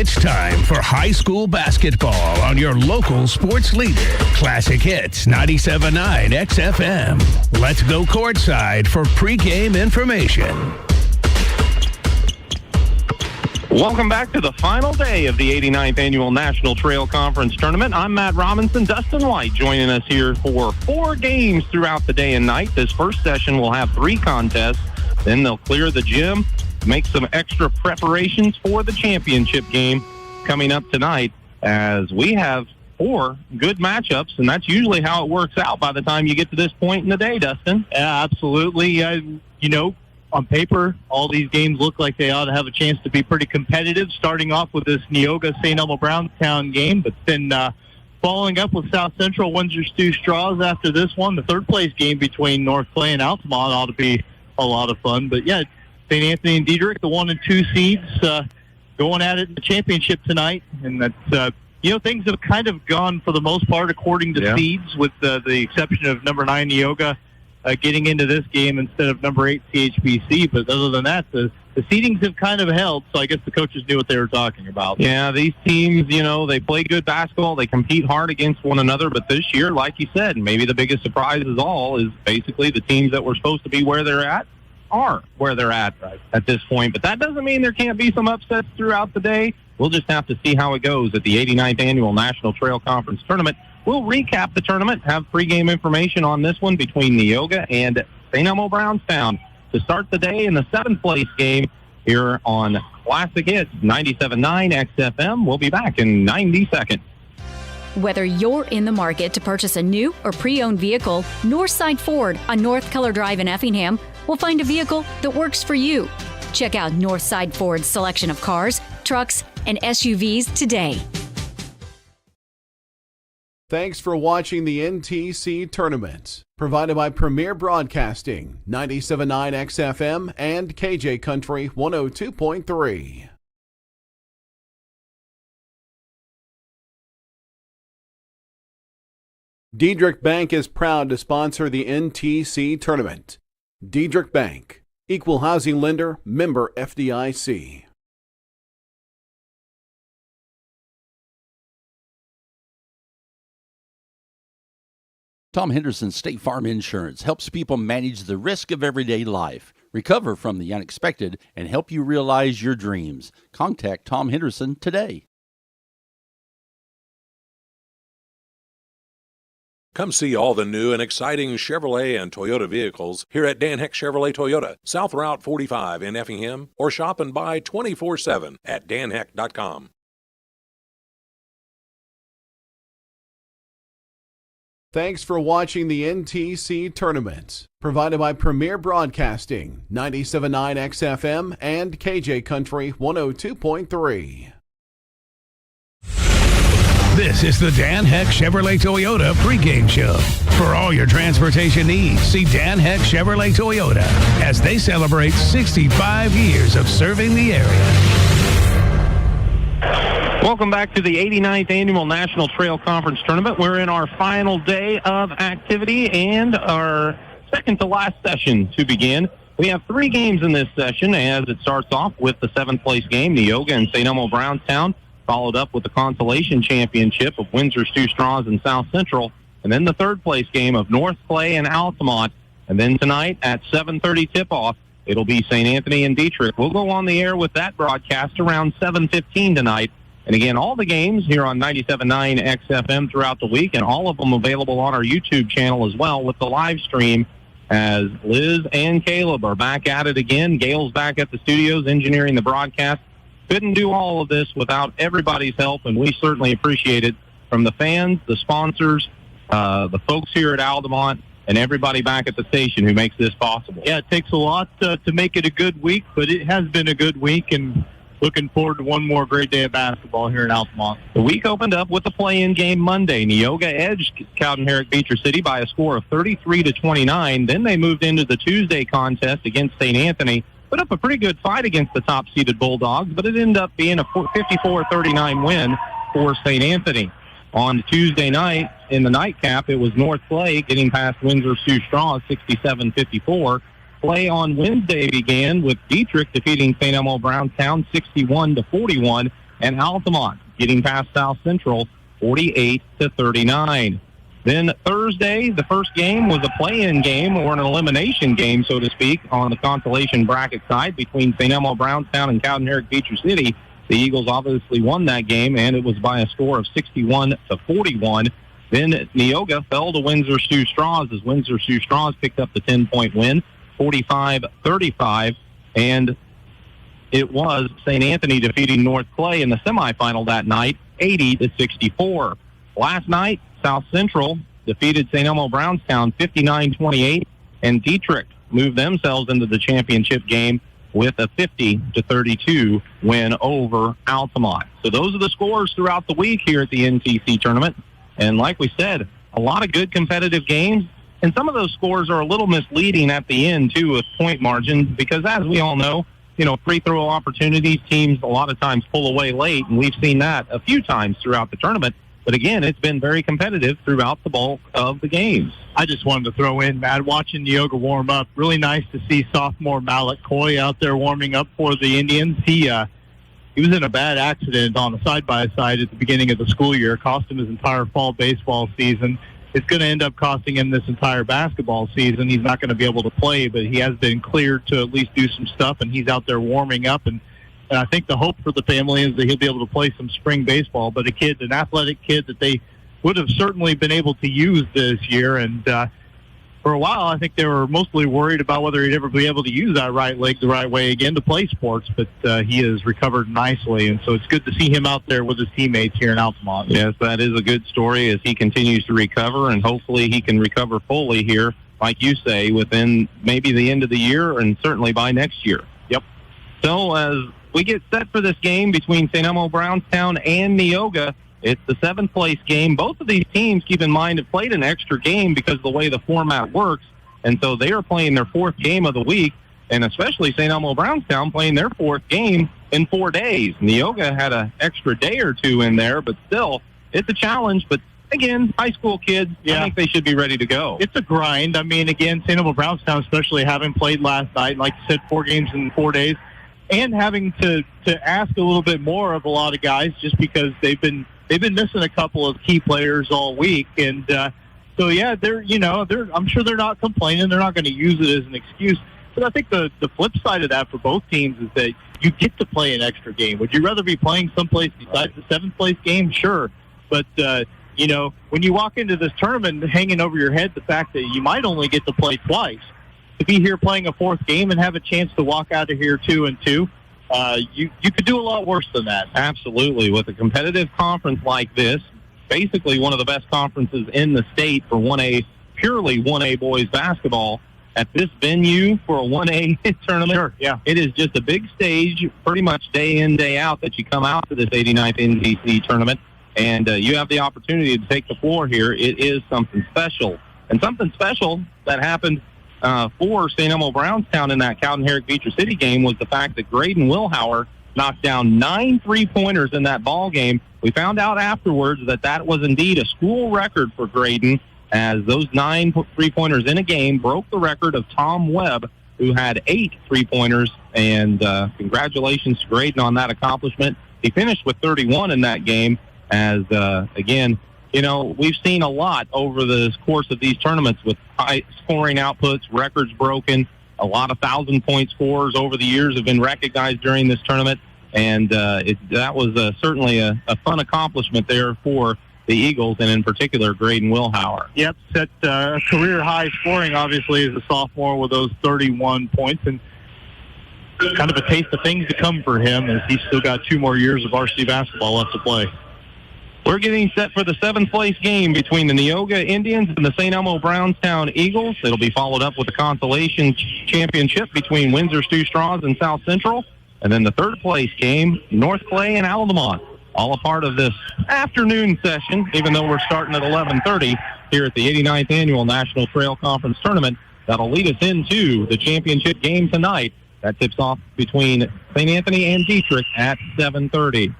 It's time for high school basketball on your local sports leader. Classic Hits 97.9 XFM. Let's go courtside for pregame information. Welcome back to the final day of the 89th Annual National Trail Conference Tournament. I'm Matt Robinson. Dustin White joining us here for 4 games throughout the day and night. This first session will have 3 contests. Then they'll clear the gym, make some extra preparations for the championship game coming up tonight, as we have 4 good matchups, and that's usually how it works out by the time you get to this point in the day, Dustin. Yeah, absolutely. On paper, all these games look like they ought to have a chance to be pretty competitive, starting off with this Neoga St. Elmo Brownstown game, but then following up with South Central Windsor Stew Straws after this one. The third place game between North Clay and Altamont ought to be a lot of fun. But yeah, St. Anthony and Diedrich, the 1 and 2 seeds, going at it in the championship tonight. And that's, things have kind of gone for the most part according to seeds, with the exception of number 9 Neoga getting into this game instead of number 8 CHBC. But other than that, the seedings have kind of held, so I guess the coaches knew what they were talking about. Yeah, these teams, they play good basketball. They compete hard against one another. But this year, like you said, maybe the biggest surprise of all is basically the teams that were supposed to be where they're at are where they're at this point. But that doesn't mean there can't be some upsets throughout the day. We'll just have to see how it goes at the 89th Annual National Trail Conference Tournament. We'll recap the tournament, have pregame information on this one between Neoga and St. Elmo Brownstown to start the day in the 7th place game here on Classic Hits 97.9 XFM. We'll be back in 90 seconds. Whether you're in the market to purchase a new or pre-owned vehicle, Northside Ford on North Keller Drive in Effingham will find a vehicle that works for you. Check out Northside Ford's selection of cars, trucks, and SUVs today. Thanks for watching the NTC Tournament, provided by Premier Broadcasting, 97.9 XFM and KJ Country 102.3. Diedrich Bank is proud to sponsor the NTC Tournament. Diedrich Bank, Equal Housing Lender, member FDIC. Tom Henderson State Farm Insurance helps people manage the risk of everyday life, recover from the unexpected, and help you realize your dreams. Contact Tom Henderson today. Come see all the new and exciting Chevrolet and Toyota vehicles here at Dan Heck Chevrolet Toyota, South Route 45 in Effingham, or shop and buy 24/7 at danheck.com. Thanks for watching the NTC Tournament, provided by Premier Broadcasting, 97.9 XFM and KJ Country 102.3. This is the Dan Heck Chevrolet Toyota pregame show. For all your transportation needs, see Dan Heck Chevrolet Toyota as they celebrate 65 years of serving the area. Welcome back to the 89th Annual National Trail Conference Tournament. We're in our final day of activity and our second to last session to begin. We have 3 games in this session, as it starts off with the 7th place game, Neoga and St. Elmo Brownstown, followed up with the consolation championship of Windsor Stew Straws and South Central, and then the 3rd place game of North Clay and Altamont. And then tonight at 7:30 tip-off, it'll be St. Anthony and Diedrich. We'll go on the air with that broadcast around 7:15 tonight. And again, all the games here on 97.9 XFM throughout the week, and all of them available on our YouTube channel as well with the live stream, as Liz and Caleb are back at it again. Gail's back at the studios engineering the broadcast. Couldn't do all of this without everybody's help, and we certainly appreciate it from the fans, the sponsors, the folks here at Altamont, and everybody back at the station who makes this possible. Yeah, it takes a lot to make it a good week, but it has been a good week, and looking forward to one more great day of basketball here in Altamont. The week opened up with the play-in game Monday. Neoga edged Cowden-Herrick-Beecher City by a score of 33-29. Then they moved into the Tuesday contest against St. Anthony. Put up a pretty good fight against the top-seeded Bulldogs, but it ended up being a 54-39 win for St. Anthony. On Tuesday night, in the nightcap, it was North Clay getting past Windsor Stew Straws 67-54. Play on Wednesday began with Diedrich defeating St. Elmo Brownstown 61-41. and Altamont getting past South Central 48-39. Then Thursday, the first game was a play-in game, or an elimination game, so to speak, on the consolation bracket side between St. Elmo, Brownstown, and Cowden-Herrick Beecher City. The Eagles obviously won that game, and it was by a score of 61-41. Then Neoga fell to Windsor-Sioux Straws as Windsor-Sioux Straws picked up the 10-point win, 45-35, and it was St. Anthony defeating North Clay in the semifinal that night, 80-64. Last night, South Central defeated St. Elmo Brownstown 59-28, and Dietrich moved themselves into the championship game with a 50-32 win over Altamont. So those are the scores throughout the week here at the NTC tournament. And like we said, a lot of good competitive games. And some of those scores are a little misleading at the end, too, with point margins, because as we all know, free throw opportunities, teams a lot of times pull away late, and we've seen that a few times throughout the tournament. But again, it's been very competitive throughout the bulk of the games. I just wanted to throw in, Matt, watching Neoga warm up. Really nice to see sophomore Malik Coy out there warming up for the Indians. He was in a bad accident on a side-by-side at the beginning of the school year. Cost him his entire fall baseball season. It's going to end up costing him this entire basketball season. He's not going to be able to play, but he has been cleared to at least do some stuff, and he's out there warming up. And I think the hope for the family is that he'll be able to play some spring baseball. But an athletic kid that they would have certainly been able to use this year. And for a while, I think they were mostly worried about whether he'd ever be able to use that right leg the right way again to play sports. But he has recovered nicely, and so it's good to see him out there with his teammates here in Altamont. Yes, that is a good story as he continues to recover, and hopefully he can recover fully here, like you say, within maybe the end of the year and certainly by next year. Yep. So as we get set for this game between St. Elmo Brownstown and Neoga, it's the seventh-place game. Both of these teams, keep in mind, have played an extra game because of the way the format works, and so they are playing their fourth game of the week, and especially St. Elmo Brownstown playing their fourth game in 4 days. Neoga had an extra day or two in there, but still, it's a challenge. But again, high school kids, I think they should be ready to go. It's a grind. I mean, again, St. Elmo Brownstown, especially having played last night, like you said, 4 games in 4 days, and having to ask a little bit more of a lot of guys just because they've been missing a couple of key players all week. And so, yeah, I'm sure they're not complaining. They're not going to use it as an excuse. But I think the flip side of that for both teams is that you get to play an extra game. Would you rather be playing someplace besides the seventh-place game? Sure. But, when you walk into this tournament hanging over your head the fact that you might only get to play twice, to be here playing a fourth game and have a chance to walk out of here 2-2, you could do a lot worse than that. Absolutely. With a competitive conference like this, basically one of the best conferences in the state for purely 1A boys basketball, at this venue for a 1A tournament, sure, yeah. It is just a big stage pretty much day in, day out that you come out to this 89th NTC tournament, and you have the opportunity to take the floor here. It is something special. And something special that happened for St. Elmo Brownstown in that Cowden-Herrick Beecher City game was the fact that Graydon Wilhauer knocked down 9 3-pointers in that ball game. We found out afterwards that was indeed a school record for Graydon, as those 9 3-pointers in a game broke the record of Tom Webb, who had 8 3-pointers. And congratulations to Graydon on that accomplishment. He finished with 31 in that game, as, again, we've seen a lot over the course of these tournaments with high scoring outputs, records broken. A lot of 1,000-point scorers over the years have been recognized during this tournament, and that was certainly a fun accomplishment there for the Eagles, and in particular, Graydon Wilhauer. Yep, set career-high scoring, obviously, as a sophomore with those 31 points, and kind of a taste of things to come for him as he's still got 2 more years of varsity basketball left to play. We're getting set for the seventh-place game between the Neoga Indians and the St. Elmo Brownstown Eagles. It'll be followed up with the consolation championship between Windsor-Sioux Straws and South Central. And then the third-place game, North Clay and Altamont, all a part of this afternoon session, even though we're starting at 11:30 here at the 89th Annual National Trail Conference Tournament. That'll lead us into the championship game tonight. That tips off between St. Anthony and Dietrich at 7:30.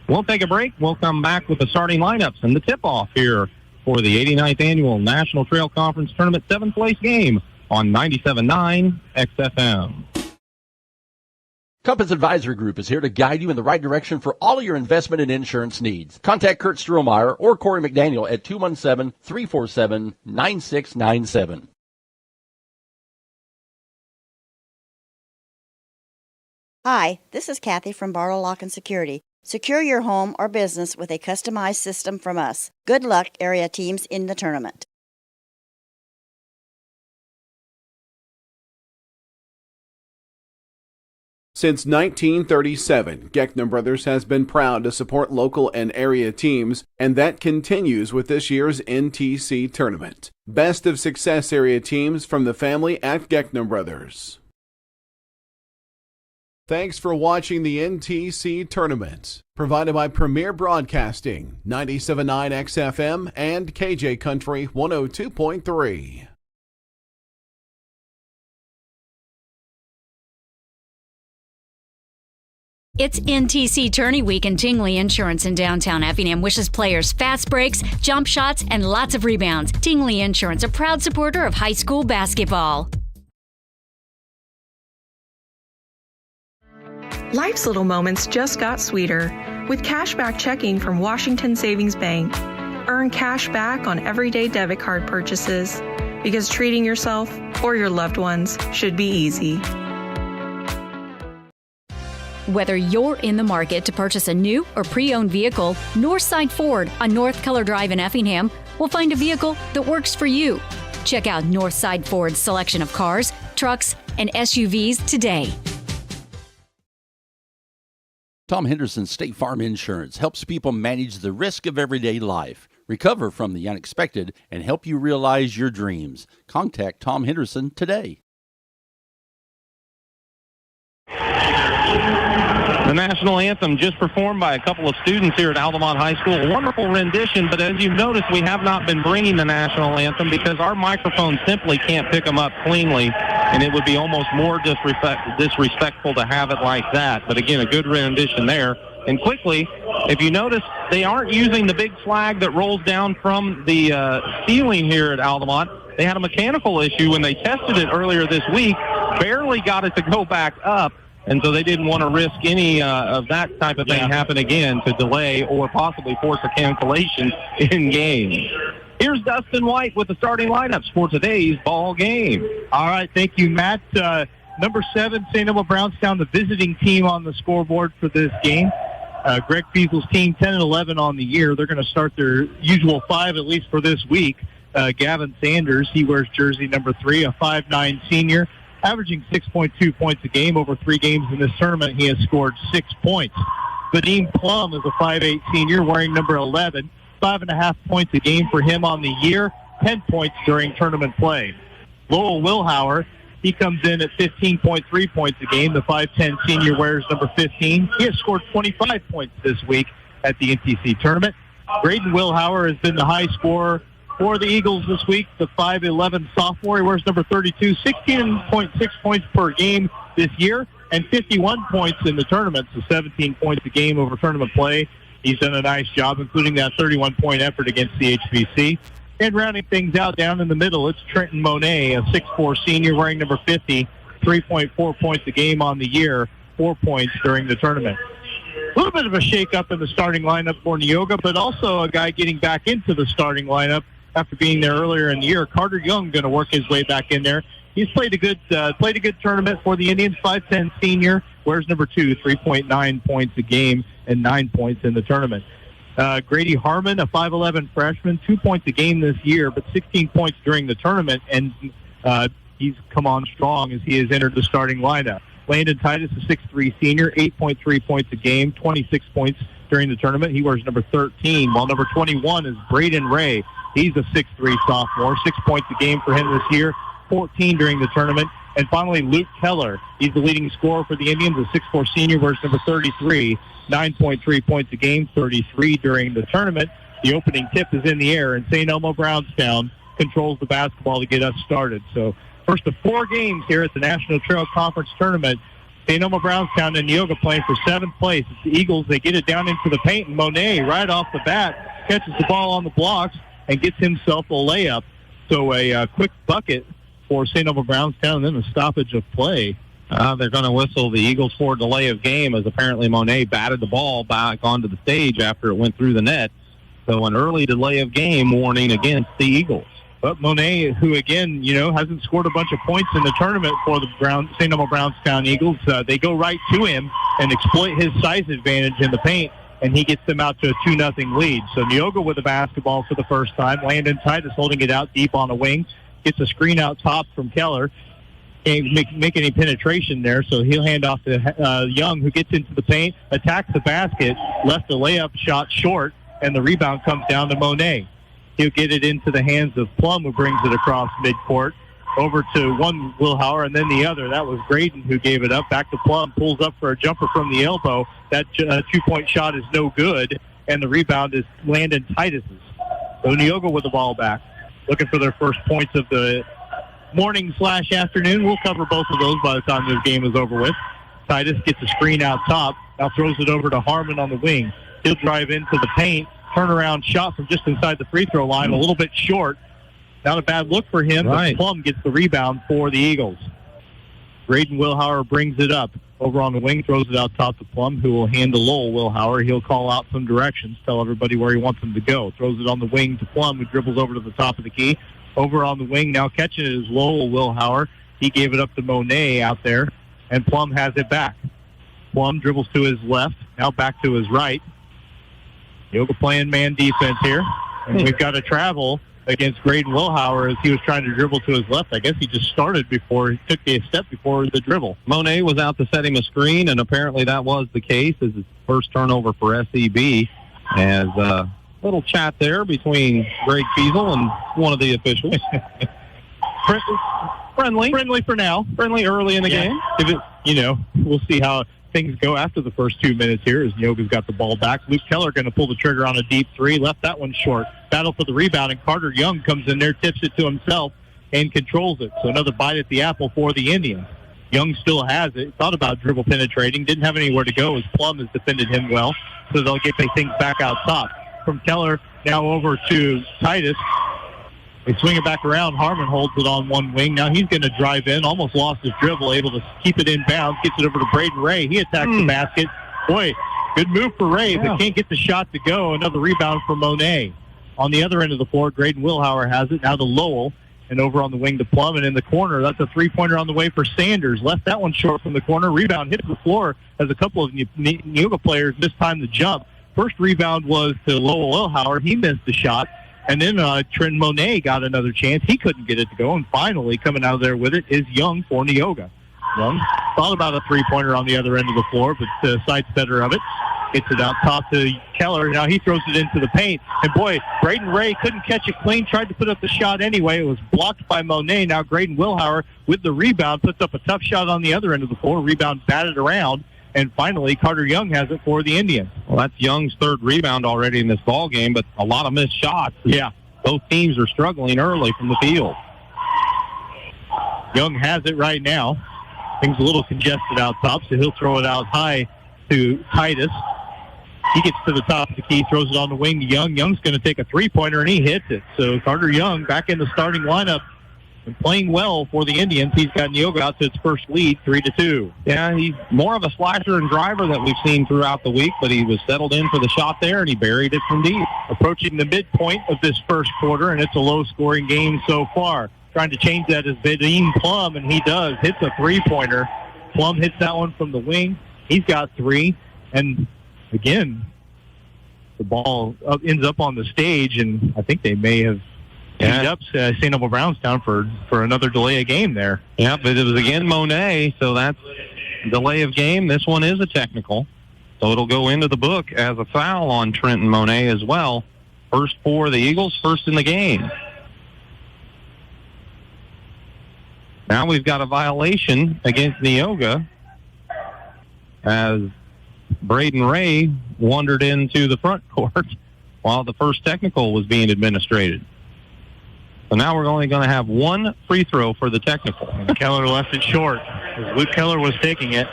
We'll take a break. We'll come back with the starting lineups and the tip-off here for the 89th Annual National Trail Conference Tournament 7th-place game on 97.9 XFM. Compass Advisory Group is here to guide you in the right direction for all of your investment and insurance needs. Contact Kurt Strohmeyer or Corey McDaniel at 217-347-9697. Hi, this is Kathy from Barlow Lock and Security. Secure your home or business with a customized system from us. Good luck, area teams, in the tournament. Since 1937, Geckner Brothers has been proud to support local and area teams, and that continues with this year's NTC tournament. Best of success area teams from the family at Geckner Brothers. Thanks for watching the NTC tournament, provided by Premier Broadcasting, 97.9 XFM and KJ Country 102.3. It's NTC Tourney Week, and Tingley Insurance in downtown Effingham wishes players fast breaks, jump shots, and lots of rebounds. Tingley Insurance, a proud supporter of high school basketball. Life's little moments just got sweeter with cashback checking from Washington Savings Bank. Earn cash back on everyday debit card purchases because treating yourself or your loved ones should be easy. Whether you're in the market to purchase a new or pre-owned vehicle, Northside Ford on North Color Drive in Effingham will find a vehicle that works for you. Check out Northside Ford's selection of cars, trucks, and SUVs today. Tom Henderson State Farm Insurance helps people manage the risk of everyday life, recover from the unexpected, and help you realize your dreams. Contact Tom Henderson today. The national anthem just performed by a couple of students here at Altamont High School. A wonderful rendition, but as you've noticed, we have not been bringing the national anthem because our microphone simply can't pick them up cleanly, and it would be almost more disrespectful to have it like that. But again, a good rendition there. And quickly, if you notice, they aren't using the big flag that rolls down from the ceiling here at Altamont. They had a mechanical issue when they tested it earlier this week, barely got it to go back up. And so they didn't want to risk any of that type of thing happen again to delay or possibly force a cancellation in game. Here's Dustin White with the starting lineups for today's ball game. All right, thank you, Matt. Number 7, St. Elmo Brownstown, the visiting team on the scoreboard for this game. Greg Fiesel's team, 10-11 on the year. They're going to start their usual 5, at least for this week. Gavin Sanders, he wears jersey number 3, a 5'9" senior. Averaging 6.2 points a game over 3 games in this tournament. He has scored 6 points. Vadim Plum is a 5'8" senior wearing number 11. 5.5 points a game for him on the year. 10 points during tournament play. Lowell Wilhauer, he comes in at 15.3 points a game. The 5'10" senior wears number 15. He has scored 25 points this week at the NTC tournament. Braden Wilhauer has been the high scorer for the Eagles this week. The 5'11" sophomore, he wears number 32, 16.6 points per game this year, and 51 points in the tournament, so 17 points a game over tournament play. He's done a nice job, including that 31-point effort against the HBC. And rounding things out down in the middle, it's Trenton Monet, a 6'4" senior wearing number 50, 3.4 points a game on the year, 4 points during the tournament. A little bit of a shake-up in the starting lineup for Neoga, but also a guy getting back into the starting lineup after being there earlier in the year. Carter Young going to work his way back in there. He's played a good tournament for the Indians. 5'10" senior, wears number 2, 3.9 points a game and 9 points in the tournament. Grady Harmon, a 5'11" freshman, 2 points a game this year, but 16 points during the tournament, and he's come on strong as he has entered the starting lineup. Landon Titus, a 6'3" senior, 8.3 points a game, 26 points during the tournament. He wears number 13, while number 21 is Braden Ray. He's a 6'3" sophomore, 6 points a game for him this year, 14 during the tournament. And finally, Luke Keller. He's the leading scorer for the Indians, a 6'4" senior, wears number 33, 9.3 points a game, 33 during the tournament. The opening tip is in the air, and St. Elmo Brownstown controls the basketball to get us started. So first of 4 games here at the National Trail Conference Tournament. St. Elmo Brownstown and Neoga playing for 7th place. It's the Eagles. They get it down into the paint, and Monet, right off the bat, catches the ball on the blocks and gets himself a layup. So a quick bucket for St. Elmo Brownstown, and then a stoppage of play They're going to whistle the Eagles for delay of game, as apparently Monet batted the ball back onto the stage after it went through the net. So an early delay of game warning against the Eagles. But Monet, who again, hasn't scored a bunch of points in the tournament for the St. Elmo Brownstown Eagles, they go right to him and exploit his size advantage in the paint, and he gets them out to a 2-0 lead. So Neoga with the basketball for the first time. Landon Titus holding it out deep on a wing. Gets a screen out top from Keller. Can't make any penetration there, so he'll hand off to Young, who gets into the paint, attacks the basket, left a layup shot short, and the rebound comes down to Monet. He'll get it into the hands of Plum, who brings it across midcourt, over to one Wilhauer and then the other. That was Graydon who gave it up. Back to Plum, pulls up for a jumper from the elbow. That two-point shot is no good, and the rebound is Landon Titus's. So Neoga with the ball back, looking for their first points of the morning/afternoon. We'll cover both of those by the time this game is over with. Titus gets a screen out top, now throws it over to Harmon on the wing. He'll drive into the paint, turnaround shot from just inside the free throw line, a little bit short. Not a bad look for him, but Plum gets the rebound for the Eagles. Graydon Wilhauer brings it up over on the wing, throws it out top to Plum, who will hand to Lowell Wilhauer. He'll call out some directions, tell everybody where he wants them to go. Throws it on the wing to Plum, who dribbles over to the top of the key. Over on the wing, now catching it is Lowell Wilhauer. He gave it up to Monet out there, and Plum has it back. Plum dribbles to his left, now back to his right. Yoga playing man defense here, and we've got a travel against Graydon Wilhauer as he was trying to dribble to his left. I guess he just started before, he took a step before the dribble. Monet was out to set him a screen, and apparently that was the case as his first turnover for SEB. As a little chat there between Greg Fiesel and one of the officials. Friendly for now. Friendly early in the game. If it, we'll see how things go after the first 2 minutes here as Neoga's got the ball back. Luke Keller going to pull the trigger on a deep three. Left that one short. Battle for the rebound, and Carter Young comes in there, tips it to himself, and controls it. So another bite at the apple for the Indians. Young still has it. Thought about dribble penetrating. Didn't have anywhere to go as Plum has defended him well. So they'll get things back out top. From Keller now over to Titus. They swing it back around. Harmon holds it on one wing. Now he's going to drive in. Almost lost his dribble. Able to keep it in bounds. Gets it over to Braden Ray. He attacks the basket. Boy, good move for Ray, but can't get the shot to go. Another rebound for Monet. On the other end of the floor, Graydon Wilhauer has it. Now to Lowell. And over on the wing to Plum. And in the corner, that's a three-pointer on the way for Sanders. Left that one short from the corner. Rebound hit the floor as a couple of Neoga players missed time to jump. First rebound was to Lowell Wilhauer. He missed the shot. And then Trent Monet got another chance. He couldn't get it to go. And finally, coming out of there with it is Young for Neoga. Young thought about a three-pointer on the other end of the floor, but the side setter of it gets it out top to Keller. Now he throws it into the paint. And, boy, Braden Ray couldn't catch it clean. Tried to put up the shot anyway. It was blocked by Monet. Now Graydon Wilhauer with the rebound puts up a tough shot on the other end of the floor. Rebound batted around. And finally, Carter Young has it for the Indians. Well, that's Young's third rebound already in this ball game, but a lot of missed shots. Yeah. Both teams are struggling early from the field. Young has it right now. Things a little congested out top, so he'll throw it out high to Titus. He gets to the top of the key, throws it on the wing to Young. Young's going to take a three-pointer, and he hits it. So Carter Young back in the starting lineup and playing well for the Indians. He's got Neoga out to its first lead, 3-2. Yeah, he's more of a slasher and driver that we've seen throughout the week, but he was settled in for the shot there, and he buried it from deep. Approaching the midpoint of this first quarter, and it's a low-scoring game so far. Trying to change that is Vadim Plum, and he does. Hits a three-pointer. Plum hits that one from the wing. He's got three, and again, the ball ends up on the stage, and I think they may have teamed up St. Elmo Brownstown for another delay of game there. Yeah, but it was again Monet, so that's delay of game. This one is a technical, so it'll go into the book as a foul on Trenton Monet as well. First for the Eagles, first in the game. Now we've got a violation against Neoga as Braden Ray wandered into the front court while the first technical was being administrated. So now we're only going to have one free throw for the technical. And Keller left it short as Luke Keller was taking it.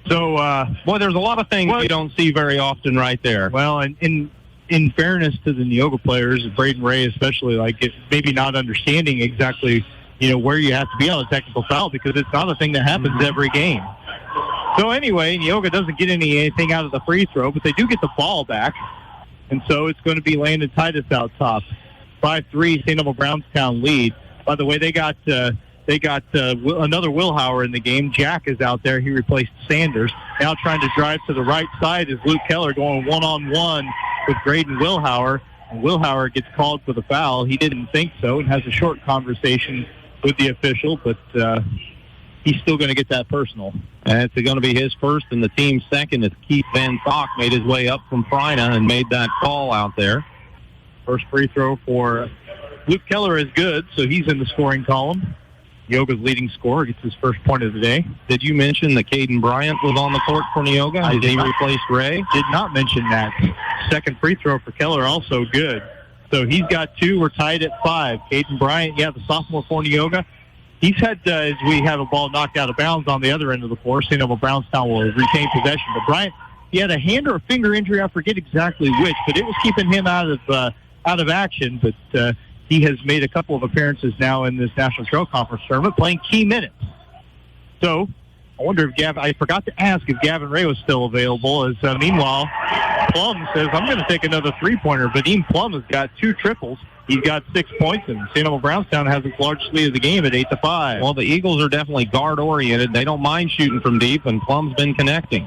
So, boy, there's a lot of things you don't see very often right there. Well, and in fairness to the Neoga players, Braden Ray especially, maybe not understanding exactly where you have to be on a technical foul because it's not a thing that happens every game. So anyway, Neoga doesn't get anything out of the free throw, but they do get the ball back. And so it's going to be Landon Titus out top. 5-3, St. Elmo Brownstown lead. By the way, they got another Wilhauer in the game. Jack is out there. He replaced Sanders. Now trying to drive to the right side is Luke Keller going one-on-one with Graydon Wilhauer. And Wilhauer gets called for the foul. He didn't think so and has a short conversation with the official, but he's still going to get that personal. And it's going to be his first and the team's second as Keith Van Sock made his way up from Frina and made that call out there. First free throw for Luke Keller is good, so he's in the scoring column. Neoga's leading scorer gets his first point of the day. Did you mention that Caden Bryant was on the court for Neoga? I Did he did not. replace Ray? Did not mention that. Second free throw for Keller, also good. So he's got 2. We're tied at 5. Caden Bryant, the sophomore for Neoga. He's had, as we have a ball knocked out of bounds on the other end of the floor, St. Elmo Brownstown will retain possession. But Bryant, he had a hand or a finger injury. I forget exactly which, but it was keeping him out of action. But he has made a couple of appearances now in this National Trail Conference tournament, playing key minutes. So I wonder if I forgot to ask if Gavin Ray was still available. As meanwhile, Plum says, I'm going to take another three-pointer. Vadim Plum has got 2 triples. He's got 6 points, and St. Elmo Brownstown has its largest lead of the game at 8-5. Well, the Eagles are definitely guard-oriented. They don't mind shooting from deep, and Plum's been connecting.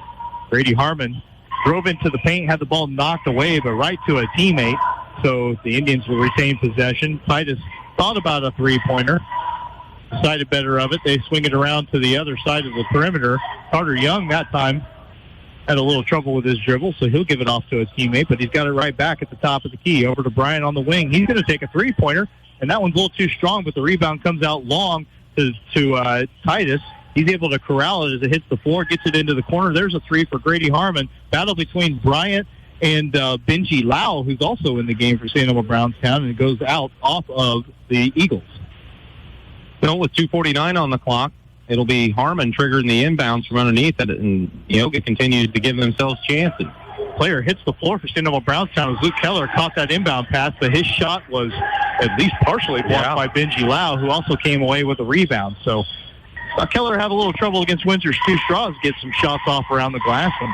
Brady Harmon drove into the paint, had the ball knocked away, but right to a teammate. So the Indians will retain possession. Titus thought about a three-pointer, decided better of it. They swing it around to the other side of the perimeter. Carter Young that time had a little trouble with his dribble, so he'll give it off to his teammate, but he's got it right back at the top of the key. Over to Bryant on the wing. He's going to take a three-pointer, and that one's a little too strong, but the rebound comes out long to Titus. He's able to corral it as it hits the floor, gets it into the corner. There's a 3 for Grady Harmon. Battle between Bryant and Benji Lau, who's also in the game for St. Elmo Brownstown, and it goes out off of the Eagles. So with 2:49 on the clock, it'll be Harmon triggering the inbounds from underneath it, and Neoga continues to give themselves chances. Player hits the floor for St. Elmo Brownstown as Luke Keller caught that inbound pass, but his shot was at least partially blocked by Benji Lau, who also came away with a rebound. So Keller had a little trouble against Windsor's 2 Straws, get some shots off around the glass, and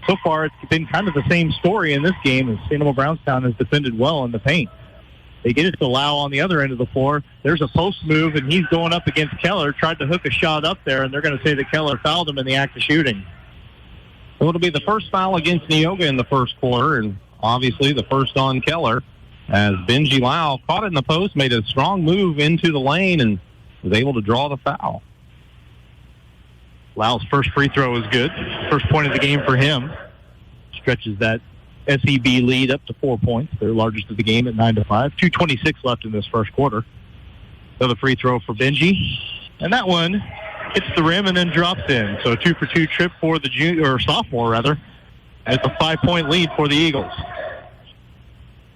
so far it's been kind of the same story in this game as St. Elmo Brownstown has defended well in the paint. They get it to Lau on the other end of the floor. There's a post move, and he's going up against Keller, tried to hook a shot up there, and they're going to say that Keller fouled him in the act of shooting. So it'll be the first foul against Neoga in the first quarter, and obviously the first on Keller, as Benji Lau caught it in the post, made a strong move into the lane, and was able to draw the foul. Lau's first free throw is good. First point of the game for him. Stretches that SEB lead up to 4 points, their largest of the game at 9-5. 2:26 left in this first quarter. Another free throw for Benji, and that one hits the rim and then drops in. So a 2-for-2 trip for the sophomore rather. And it's a 5-point lead for the Eagles.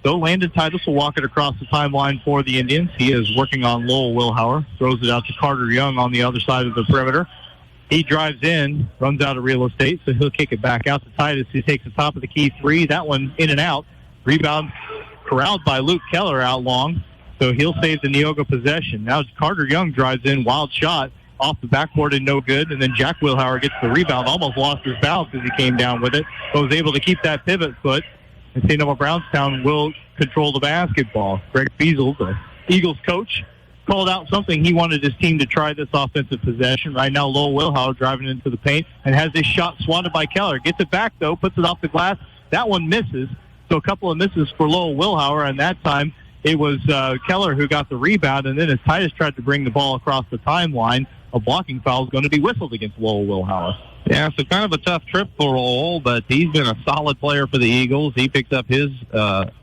So Landon Titus will walk it across the timeline for the Indians. He is working on Lowell Wilhauer. Throws it out to Carter Young on the other side of the perimeter. He drives in, runs out of real estate, so he'll kick it back out to Titus. He takes the top of the key 3. That one in and out. Rebound corralled by Luke Keller out long, so he'll save the Neoga possession. Now Carter Young drives in, wild shot, off the backboard and no good, and then Jack Wilhauer gets the rebound, almost lost his balance as he came down with it, but was able to keep that pivot foot, and St. Elmo Brownstown will control the basketball. Greg Fiesel, the Eagles coach, called out something. He wanted his team to try this offensive possession. Right now, Lowell Wilhauer driving into the paint and has his shot swatted by Keller. Gets it back, though, puts it off the glass. That one misses. So a couple of misses for Lowell Wilhauer, and that time it was Keller who got the rebound, and then as Titus tried to bring the ball across the timeline, a blocking foul is going to be whistled against Lowell Wilhauer. Yeah, so kind of a tough trip for Lowell, but he's been a solid player for the Eagles. He picked up his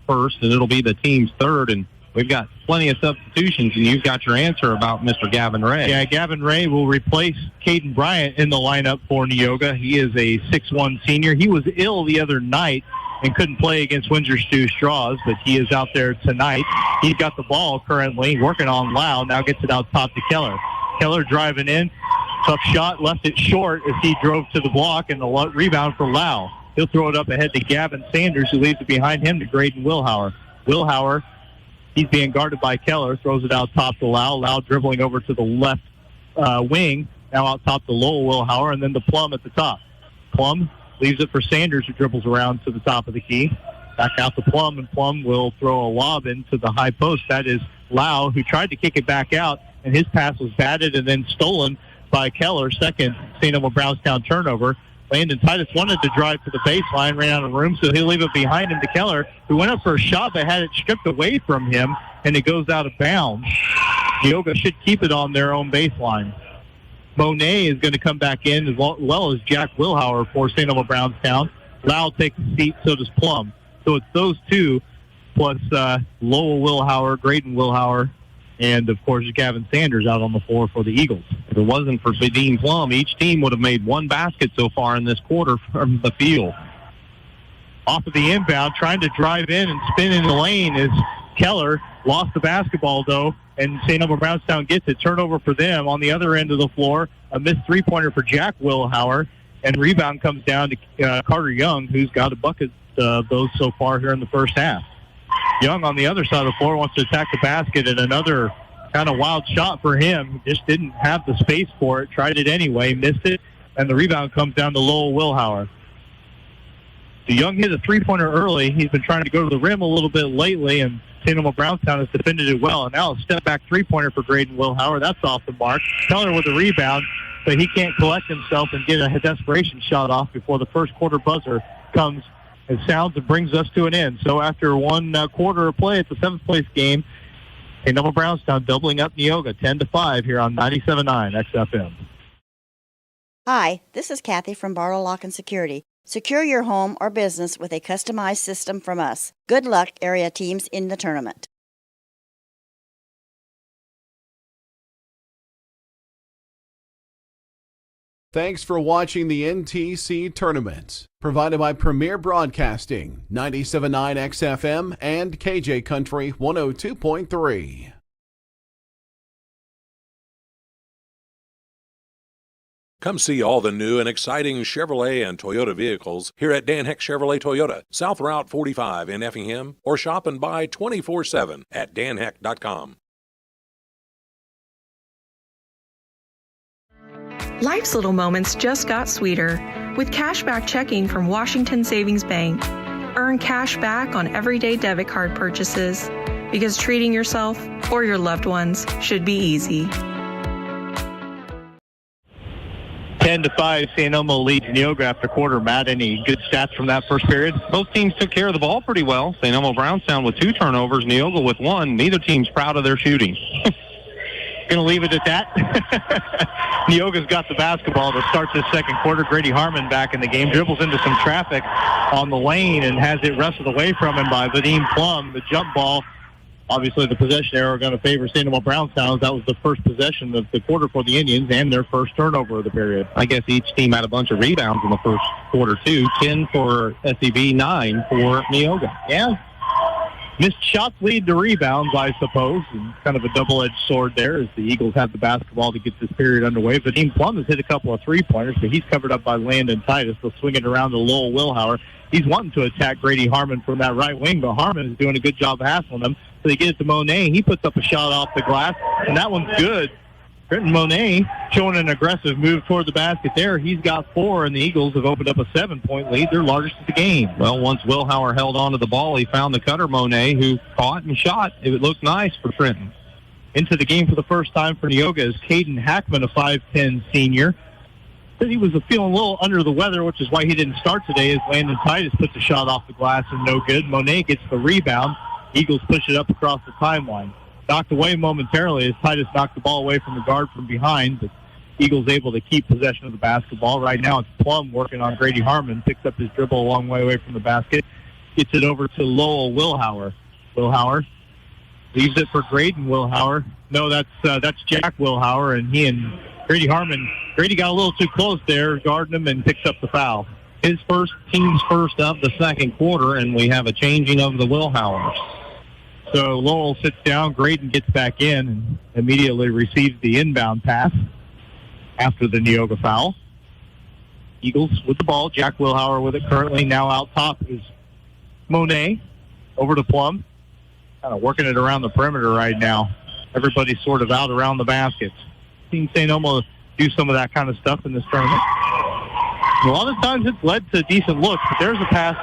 first, and it'll be the team's third, and we've got plenty of substitutions, and you've got your answer about Mr. Gavin Ray. Yeah, Gavin Ray will replace Caden Bryant in the lineup for Neoga. He is a 6'1 senior. He was ill the other night and couldn't play against Windsor's 2 Straws, but he is out there tonight. He's got the ball currently, working on Lau, now gets it out top to Keller. Keller driving in, tough shot, left it short as he drove to the block, and the rebound for Lau. He'll throw it up ahead to Gavin Sanders, who leaves it behind him to Graydon Wilhauer. Wilhauer He's being guarded by Keller, throws it out top to Lau. Lau dribbling over to the left wing, now out top to Lowell Wilhauer, and then to Plum at the top. Plum leaves it for Sanders, who dribbles around to the top of the key. Back out to Plum, and Plum will throw a lob into the high post. That is Lau, who tried to kick it back out, and his pass was batted and then stolen by Keller. Second St. Elmo Brownstown turnover. Landon Titus wanted to drive to the baseline, ran out of room, so he'll leave it behind him to Keller, who went up for a shot but had it stripped away from him, and it goes out of bounds. Neoga should keep it on their own baseline. Monet is going to come back in, as well as Jack Wilhauer for St. Elmo Brownstown. Lau takes a seat, so does Plum. So it's those two, plus Lowell Wilhauer, Graydon Wilhauer, and, of course, Gavin Sanders out on the floor for the Eagles. If it wasn't for Dean Plum, each team would have made one basket so far in this quarter from the field. Off of the inbound, trying to drive in and spin in the lane is Keller. Lost the basketball, though, and St. Elmo Brownstown gets it. Turnover for them on the other end of the floor. A missed three-pointer for Jack Wilhauer, and rebound comes down to Carter Young, who's got a bucket of those so far here in the first half. Young on the other side of the floor wants to attack the basket, and another kind of wild shot for him. Just didn't have the space for it. Tried it anyway, missed it, and the rebound comes down to Lowell Wilhauer. The Young hit a three-pointer early. He's been trying to go to the rim a little bit lately, and St. Elmo Brownstown has defended it well. And now a step-back three-pointer for Graydon Wilhauer. That's off the mark. Keller with a rebound, but he can't collect himself and get a desperation shot off before the first quarter buzzer comes and sounds and brings us to an end. So after one quarter of play at the seventh-place game, St. Elmo Brownstown doubling up Neoga 10-5 here on 97.9 XFM. Hi, this is Kathy from Barlow Lock and Security. Secure your home or business with a customized system from us. Good luck, area teams in the tournament. Thanks for watching the NTC Tournament, provided by Premier Broadcasting, 97.9 XFM and KJ Country 102.3. Come see all the new and exciting Chevrolet and Toyota vehicles here at Dan Heck Chevrolet Toyota, South Route 45 in Effingham, or shop and buy 24/7 at danheck.com. Life's little moments just got sweeter with cashback checking from Washington Savings Bank. Earn cash back on everyday debit card purchases because treating yourself or your loved ones should be easy. 10-5, St. Elmo leads Neoga after quarter. Matt, any good stats from that first period? Both teams took care of the ball pretty well. St. Elmo Brownstown with 2 turnovers, Neoga with 1. Neither team's proud of their shooting. Going to leave it at that. Neoga's got the basketball to start this second quarter. Grady Harmon back in the game. Dribbles into some traffic on the lane and has it wrestled away from him by Vadim Plum. The jump ball, obviously the possession arrow going to favor St. Elmo Brownstown. That was the first possession of the quarter for the Indians and their first turnover of the period. I guess each team had a bunch of rebounds in the first quarter, too. 10 for SEB, 9 for Neoga. Yeah. Missed shots lead to rebounds, I suppose, and kind of a double-edged sword there as the Eagles have the basketball to get this period underway. Vadim Plum has hit a couple of three-pointers, but he's covered up by Landon Titus. They'll swing it around to Lowell Wilhauer. He's wanting to attack Grady Harmon from that right wing, but Harmon is doing a good job of hassling him. So they get it to Monet. He puts up a shot off the glass, and that one's good. Trenton Monet showing an aggressive move toward the basket there. He's got 4, and the Eagles have opened up a 7-point lead, their largest of the game. Well, once Wilhauer held on to the ball, he found the cutter, Monet, who caught and shot. It looked nice for Trenton. Into the game for the first time for Neoga is Caden Hackman, a 5'10 senior. Said he was feeling a little under the weather, which is why he didn't start today, as Landon Titus puts a shot off the glass and no good. Monet gets the rebound. Eagles push it up across the timeline. Knocked away momentarily as Titus knocked the ball away from the guard from behind, but Eagles able to keep possession of the basketball. Right now it's Plum working on Grady Harmon, picks up his dribble a long way away from the basket, gets it over to Lowell Wilhauer. Wilhauer leaves it for Graydon Wilhauer. No, that's Jack Wilhauer, and he and Grady Harmon. Grady got a little too close there, guarding him, and picks up the foul. His team's first of the second quarter, and we have a changing of the Wilhauers. So Lowell sits down, Graydon gets back in, and immediately receives the inbound pass after the Neoga foul. Eagles with the ball, Jack Wilhauer with it currently. Now out top is Monet, over to Plum. kind of working it around the perimeter right now. Everybody's sort of out around the baskets. Seen St. Elmo do some of that kind of stuff in this tournament. A lot of times it's led to decent looks, but there's a pass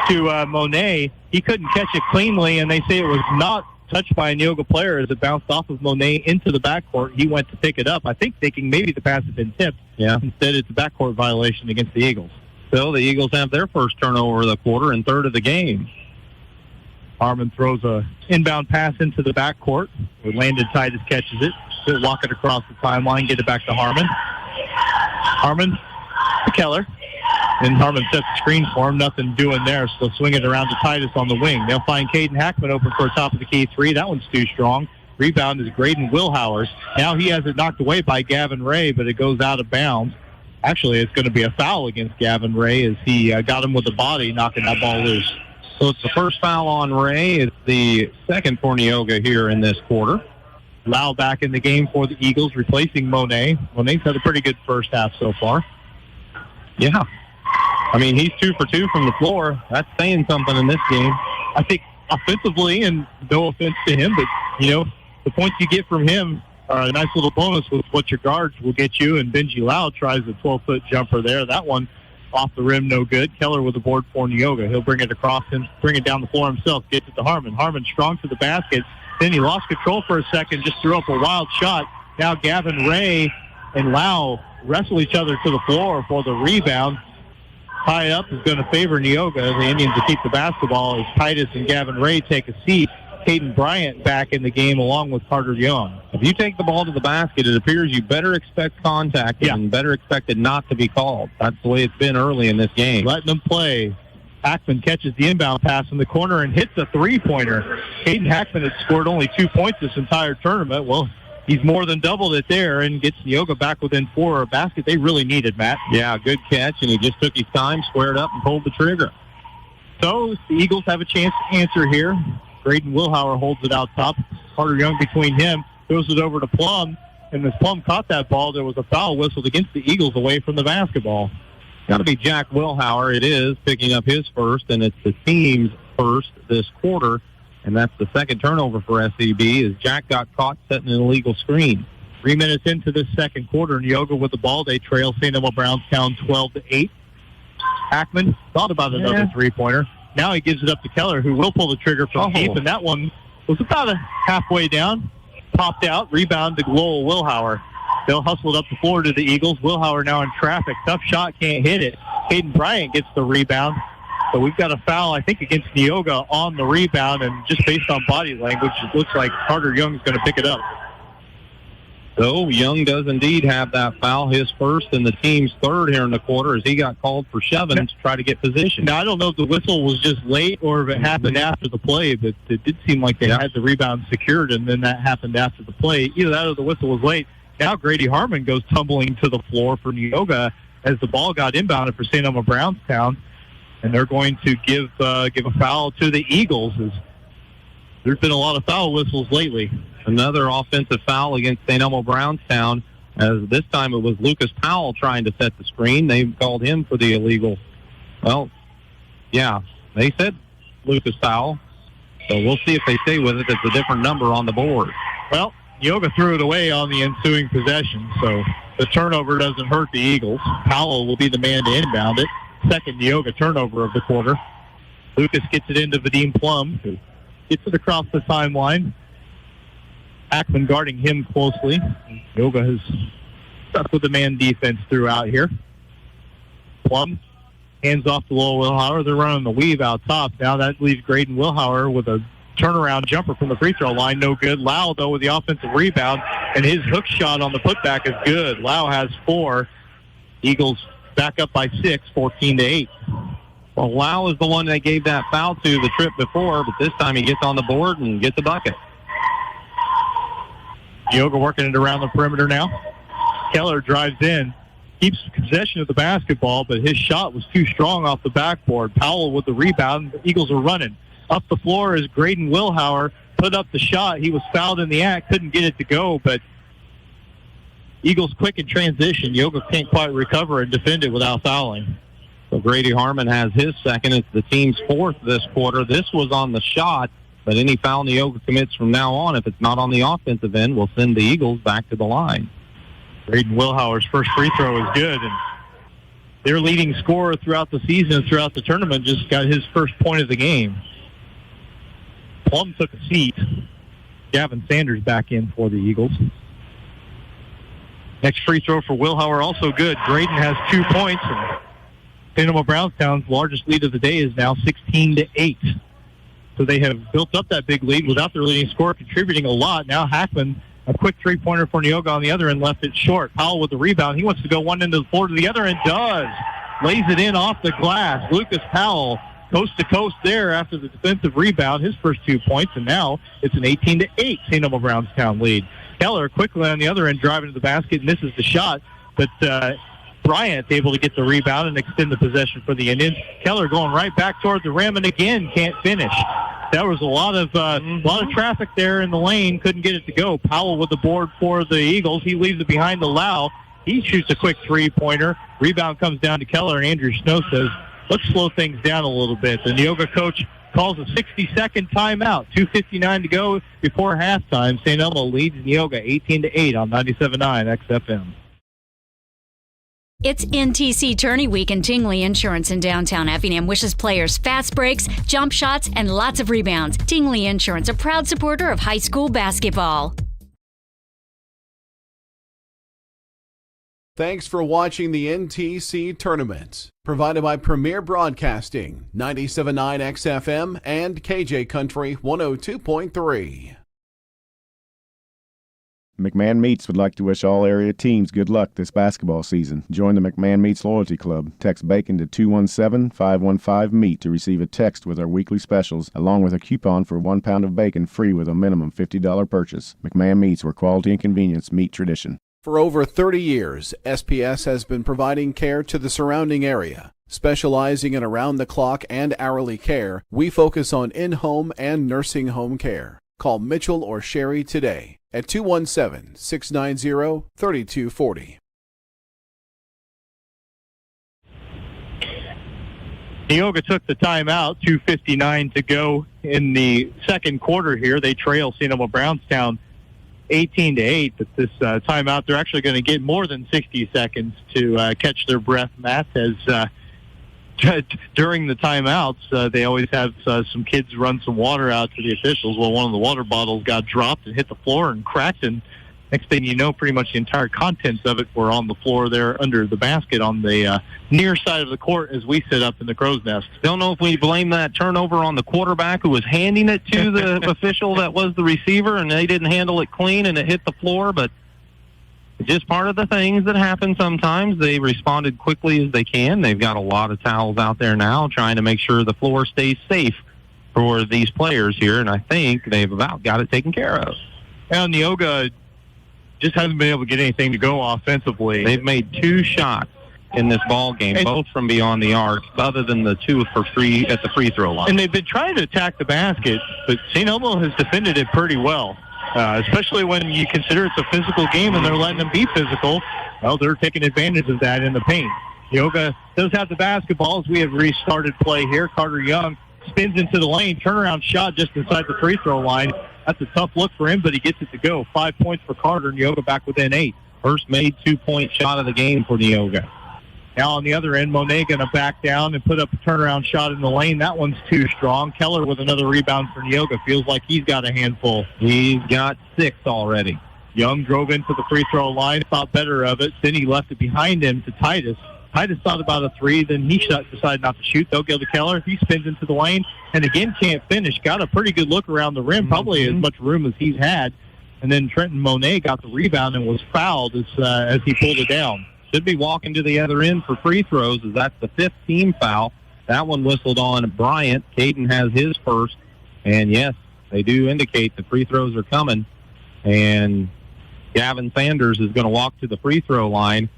to Monet. He couldn't catch it cleanly, and they say it was not touched by a Neoga player as it bounced off of Monet into the backcourt. He went to pick it up, I think thinking maybe the pass had been tipped. Yeah. Instead, it's a backcourt violation against the Eagles. So the Eagles have their first turnover of the quarter and third of the game. Harmon throws a inbound pass into the backcourt. Landon Titus catches it. He'll walk it across the timeline, get it back to Harmon. Harmon to Keller. And Harmon sets the screen for him. Nothing doing there, so they'll swing it around to Titus on the wing. They'll find Caden Hackman open for a top-of-the-key three. That one's too strong. Rebound is Graydon Wilhauer. Now he has it knocked away by Gavin Ray, but it goes out of bounds. Actually, it's going to be a foul against Gavin Ray as he got him with the body, knocking that ball loose. So it's the first foul on Ray. It's the second for Neoga here in this quarter. Lau back in the game for the Eagles, replacing Monet. Monet's had a pretty good first half so far. Yeah. I mean, he's 2 for 2 from the floor. That's saying something in this game. I think offensively, and no offense to him, but, you know, the points you get from him are a nice little bonus with what your guards will get you, and Benji Lau tries a 12-foot jumper there. That one off the rim, no good. Keller with the board for Neoga. He'll bring it across him, bring it down the floor himself, gets it to Harmon. Harmon strong to the basket. Then he lost control for a second, just threw up a wild shot. Now Gavin Ray and Lau wrestle each other to the floor for the rebound. High up is going to favor Neoga. The Indians will keep the basketball as Titus and Gavin Ray take a seat. Caden Bryant back in the game along with Carter Young. If you take the ball to the basket, it appears you better expect contact and better expect it not to be called. That's the way it's been early in this game. Letting them play. Hackman catches the inbound pass in the corner and hits a three-pointer. Caden Hackman had scored only 2 points this entire tournament. Well, he's more than doubled it there and gets Neoga back within 4, a basket they really needed, Matt. Yeah, good catch, and he just took his time, squared up, and pulled the trigger. So the Eagles have a chance to answer here. Graydon Wilhauer holds it out top. Carter Young between him, throws it over to Plum, and as Plum caught that ball, there was a foul whistled against the Eagles away from the basketball. Got to be Jack Wilhauer. It is, picking up his first, and it's the team's first this quarter, and that's the second turnover for SEB as Jack got caught setting an illegal screen. 3 minutes into this second quarter, Neoga with the ball. They trail St. Elmo Brownstown 12-8. Hackman thought about another three-pointer. Now he gives it up to Keller, who will pull the trigger from deep, and that one was about halfway down. Popped out, rebound to Lowell Wilhauer. They'll hustle it up the floor to the Eagles. Wilhauer now in traffic. Tough shot, can't hit it. Caden Bryant gets the rebound. So we've got a foul, I think, against Neoga on the rebound, and just based on body language, it looks like Carter Young's going to pick it up. So Young does indeed have that foul, his first and the team's third here in the quarter as he got called for shoving to try to get position. Now, I don't know if the whistle was just late or if it happened after the play, but it did seem like they had the rebound secured, and then that happened after the play. Either that or the whistle was late. Now Grady Harmon goes tumbling to the floor for Neoga as the ball got inbounded for St. Elmo Brownstown, and they're going to give a foul to the Eagles. There's been a lot of foul whistles lately. Another offensive foul against St. Elmo Brownstown, as this time it was Lucas Powell trying to set the screen. They called him for the illegal. Well, yeah, they said Lucas Powell. So we'll see if they stay with it. It's a different number on the board. Well, Neoga threw it away on the ensuing possession, so the turnover doesn't hurt the Eagles. Powell will be the man to inbound it. Second Neoga turnover of the quarter. Lucas gets it into Vadim Plum, who gets it across the timeline. Hackman guarding him closely. Neoga has stuck with the man defense throughout here. Plum hands off to Lowell Wilhauer. They're running the weave out top. Now that leaves Graydon Wilhauer with a turnaround jumper from the free throw line. No good. Lau, though, with the offensive rebound, and his hook shot on the putback is good. Lau has 4. Eagles back up by 6, 14-8. Well, Lau is the one that gave that foul to the trip before, but this time he gets on the board and gets a bucket. Neoga working it around the perimeter now. Keller drives in, keeps possession of the basketball, but his shot was too strong off the backboard. Powell with the rebound. The Eagles are running. Up the floor is Graydon Wilhauer. Put up the shot. He was fouled in the act. Couldn't get it to go, but Eagles quick in transition. Neoga can't quite recover and defend it without fouling. So Grady Harmon has his second. It's the team's 4th this quarter. This was on the shot, But any foul Neoga commits from now on, if it's not on the offensive end, will send the Eagles back to the line. Braden Wilhauer's first free throw is good, and their leading scorer throughout the season, throughout the tournament, just got his first point of the game. Plum took a seat. Gavin Sanders back in for the Eagles. Next free throw for Wilhauer, also good. Braden has 2 points, and St. Elmo Brownstown's largest lead of the day is now 16-8. So they have built up that big lead without their leading scorer contributing a lot. Now Hackman, a quick three-pointer for Neoga on the other end, left it short. Powell with the rebound. He wants to go one end of the floor to the other end. Does. Lays it in off the glass. Lucas Powell, coast to coast there after the defensive rebound. His first 2 points, and now it's an 18-8 St. Elmo Brownstown lead. Keller quickly on the other end driving to the basket, misses the shot, but Bryant able to get the rebound and extend the possession for the Indians. Keller going right back toward the rim and again can't finish. There was a lot of traffic there in the lane, couldn't get it to go. Powell with the board for the Eagles. He leaves it behind the Lau. He shoots a quick three-pointer. Rebound comes down to Keller, and Andrew Snow says, let's slow things down a little bit. The Neoga coach calls a 60-second timeout. 2:59 to go before halftime. St. Elmo leads Neoga 18-8 on 97.9 XFM. It's NTC Tourney Week, and Tingley Insurance in downtown Effingham wishes players fast breaks, jump shots, and lots of rebounds. Tingley Insurance, a proud supporter of high school basketball. Thanks for watching the NTC Tournament, provided by Premier Broadcasting, 97.9 XFM and KJ Country 102.3. McMahon Meats would like to wish all area teams good luck this basketball season. Join the McMahon Meats Loyalty Club. Text BACON to 217-515-MEAT to receive a text with our weekly specials, along with a coupon for 1 pound of bacon free with a minimum $50 purchase. McMahon Meats, where quality and convenience meet tradition. For over 30 years, SPS has been providing care to the surrounding area. Specializing in around-the-clock and hourly care, we focus on in-home and nursing home care. Call Mitchell or Sherry today at 217-690-3240. Neoga took the timeout, 2:59 to go in the second quarter here. They trail St. Elmo Brownstown 18-8, but this timeout, they're actually going to get more than 60 seconds to catch their breath, Matt, as during the timeouts, they always have some kids run some water out to the officials. Well, one of the water bottles got dropped and hit the floor and cracked, and next thing you know, pretty much the entire contents of it were on the floor there under the basket on the near side of the court as we sit up in the crow's nest. Don't know if we blame that turnover on the quarterback who was handing it to the official that was the receiver, and they didn't handle it clean and it hit the floor, but it's just part of the things that happen sometimes. They responded quickly as they can. They've got a lot of towels out there now trying to make sure the floor stays safe for these players here, and I think they've about got it taken care of. And Neoga just hasn't been able to get anything to go offensively. They've made 2 shots in this ball game, both from beyond the arc, other than the 2 for free at the free throw line. And they've been trying to attack the basket, but St. Elmo has defended it pretty well. Especially when you consider it's a physical game and they're letting them be physical. Well, they're taking advantage of that in the paint. Neoga does have the basketball as we have restarted play here. Carter Young spins into the lane, turnaround shot just inside the free throw line. That's a tough look for him, but he gets it to go. 5 points for Carter, Neoga back within 8. First made 2-point shot of the game for Neoga. Now on the other end, Monet going to back down and put up a turnaround shot in the lane. That one's too strong. Keller with another rebound for Neoga. Feels like he's got a handful. He's got 6 already. Young drove into the free throw line, thought better of it. Then he left it behind him to Titus. Titus thought about a 3, then he decided not to shoot. They'll go to Keller. He spins into the lane and again can't finish. Got a pretty good look around the rim, probably as much room as he's had. And then Trenton Monet got the rebound and was fouled as he pulled it down. Should be walking to the other end for free throws, as that's the 5th team foul. That one whistled on Bryant. Caden has his first. And, yes, they do indicate the free throws are coming. And Gavin Sanders is going to walk to the free throw line.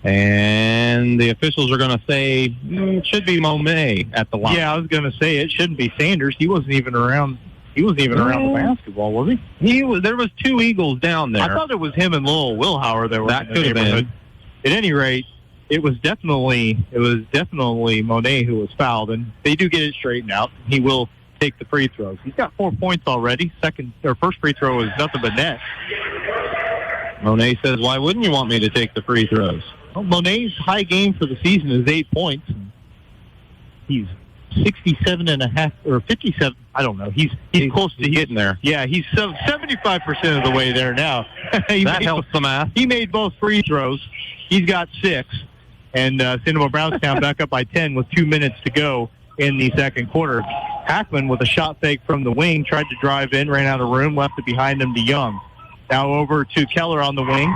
And the officials are going to say it should be Monet at the line. Yeah, I was going to say it shouldn't be Sanders. He wasn't even around. He wasn't even around the basketball, was he? There was 2 Eagles down there. I thought it was him and Lowell Wilhauer that were that in the neighborhood. Could have been. At any rate, it was definitely Monet who was fouled, and they do get it straightened out. He will take the free throws. He's got 4 points already. First free throw is nothing but net. Monet says, why wouldn't you want me to take the free throws? Well, Monet's high game for the season is 8 points. He's 67.5 or 57. I don't know. He's close to getting there. Yeah, he's 75% of the way there now. That helps the math. He made both free throws. He's got 6. And St. Elmo Brownstown back up by 10 with 2 minutes to go in the second quarter. Hackman with a shot fake from the wing, tried to drive in, ran out of room, left it behind him to Young. Now over to Keller on the wing.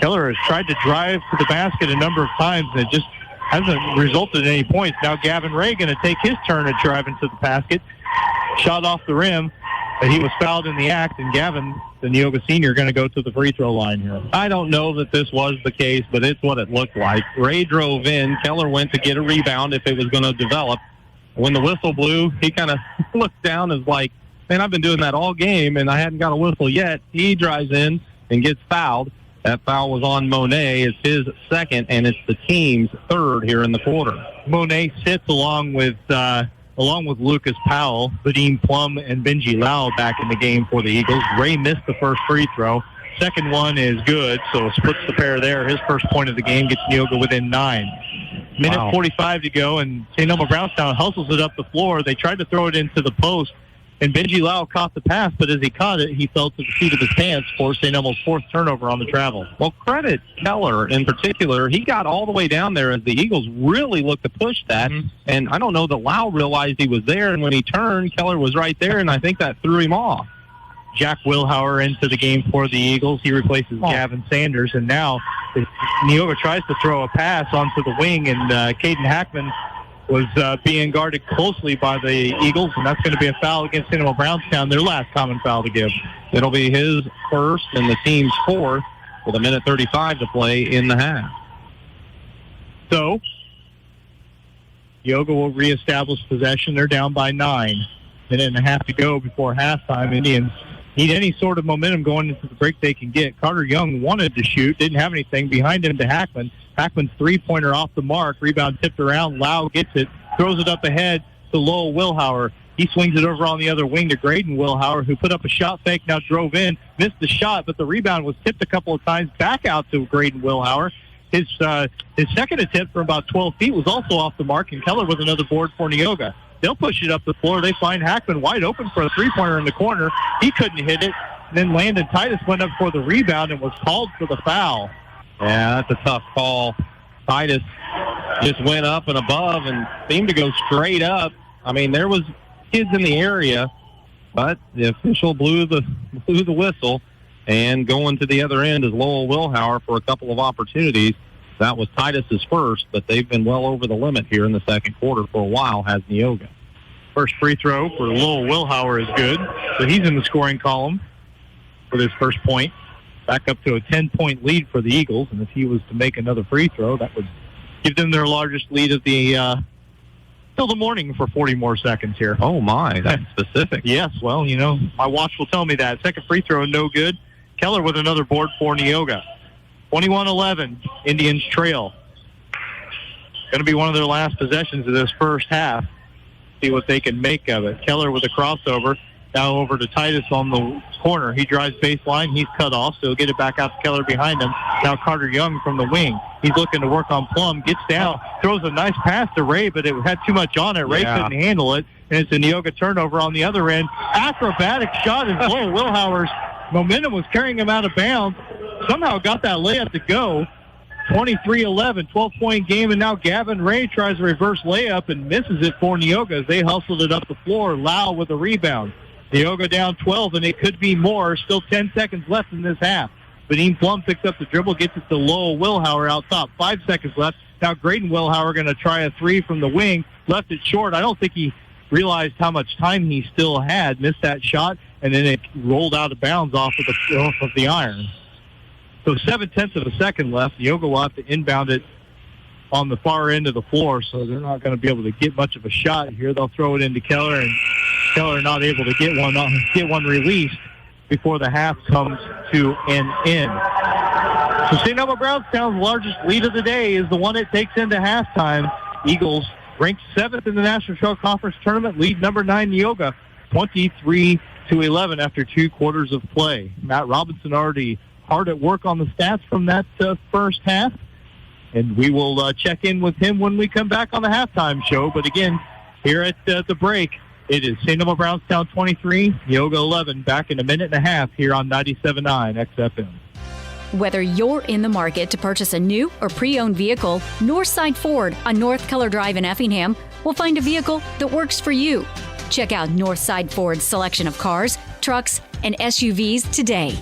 Keller has tried to drive to the basket a number of times, and it just hasn't resulted in any points. Now Gavin Ray going to take his turn at driving to the basket. Shot off the rim, but he was fouled in the act, and Gavin, the Neoga senior, going to go to the free throw line here. I don't know that this was the case, but it's what it looked like. Ray drove in. Keller went to get a rebound if it was going to develop. When the whistle blew, he kind of looked down and was like, man, I've been doing that all game, and I hadn't got a whistle yet. He drives in and gets fouled. That foul was on Monet. It's his second, and it's the team's third here in the quarter. Monet sits along with Lucas Powell, Vadim Plum, and Benji Lau back in the game for the Eagles. Ray missed the first free throw. Second one is good, so splits the pair there. His first point of the game gets Neoga within 9. Minute 45 to go, and St. Elmo Brownstown hustles it up the floor. They tried to throw it into the post, and Benji Lau caught the pass, but as he caught it, he fell to the seat of his pants for St. Elmo's fourth turnover on the travel. Well, credit Keller in particular. He got all the way down there as the Eagles really looked to push that, and I don't know that Lau realized he was there, and when he turned, Keller was right there, and I think that threw him off. Jack Wilhauer into the game for the Eagles. He replaces Gavin Sanders, and now Neoga tries to throw a pass onto the wing, and Caden Hackman was being guarded closely by the Eagles, and that's going to be a foul against St. Elmo Brownstown, their last common foul to give. It'll be his first and the team's fourth with a minute 35 to play in the half. So, Neoga will reestablish possession. They're down by 9. Minute and a half to go before halftime. Indians need any sort of momentum going into the break they can get. Carter Young wanted to shoot, didn't have anything. Behind him to Hackman. Hackman's three-pointer off the mark. Rebound tipped around. Lau gets it, throws it up ahead to Lowell Wilhauer. He swings it over on the other wing to Graydon Wilhauer, who put up a shot fake, now drove in, missed the shot, but the rebound was tipped a couple of times back out to Graydon Wilhauer. His second attempt from about 12 feet was also off the mark, and Keller with another board for Neoga. They'll push it up the floor. They find Hackman wide open for a three-pointer in the corner. He couldn't hit it. Then Landon Titus went up for the rebound and was called for the foul. Yeah, that's a tough call. Titus just went up and above and seemed to go straight up. I mean, there was kids in the area, but the official blew the whistle. And going to the other end is Lowell Wilhauer for a couple of opportunities. That was Titus's first, but they've been well over the limit here in the second quarter for a while, has Neoga. First free throw for Lowell Wilhauer is good. So he's in the scoring column with his first point. Back up to a 10-point lead for the Eagles, and if he was to make another free throw, that would give them their largest lead of the till the morning for 40 more seconds here. Oh, my, that's specific. Yes, well, you know, my watch will tell me that. Second free throw, no good. Keller with another board for Neoga. 21-11, Indians trail. Going to be one of their last possessions of this first half. See what they can make of it. Keller with a crossover. Now over to Titus on the corner. He drives baseline. He's cut off, so he'll get it back out to Keller behind him. Now Carter Young from the wing. He's looking to work on Plum. Gets down. Throws a nice pass to Ray, but it had too much on it. Ray couldn't handle it. And it's a Neoga turnover on the other end. Acrobatic shot is Lowell Wilhauer's. Momentum was carrying him out of bounds. Somehow got that layup to go. 23-11, 12-point game, and now Gavin Ray tries a reverse layup and misses it for Neoga as they hustled it up the floor. Lau with a rebound. Neoga down 12, and it could be more. Still 10 seconds left in this half. Vadim Plum picks up the dribble, gets it to Lowell Wilhauer out top. 5 seconds left. Now Graydon Wilhauer going to try a three from the wing. Left it short. I don't think he realized how much time he still had. Missed that shot, and then it rolled out of bounds off of the iron. So 0.7 of a second left. Neoga will have to inbound it on the far end of the floor, so they're not going to be able to get much of a shot here. They'll throw it into Keller, and Keller not able to get one released before the half comes to an end. So St. Elmo Brownstown's largest lead of the day is the one it takes into halftime. Eagles ranked 7th in the National Trail Conference Tournament, lead number 9 Neoga, 23-11 after 2 quarters of play. Matt Robinson already hard at work on the stats from that first half, and we will check in with him when we come back on the halftime show. But again, here at the break, it is St. Elmo Brownstown 23, Neoga 11, back in a minute and a half here on 97.9 XFM. Whether you're in the market to purchase a new or pre-owned vehicle, Northside Ford on North Color Drive in Effingham will find a vehicle that works for you. Check out Northside Ford's selection of cars, trucks, and SUVs today.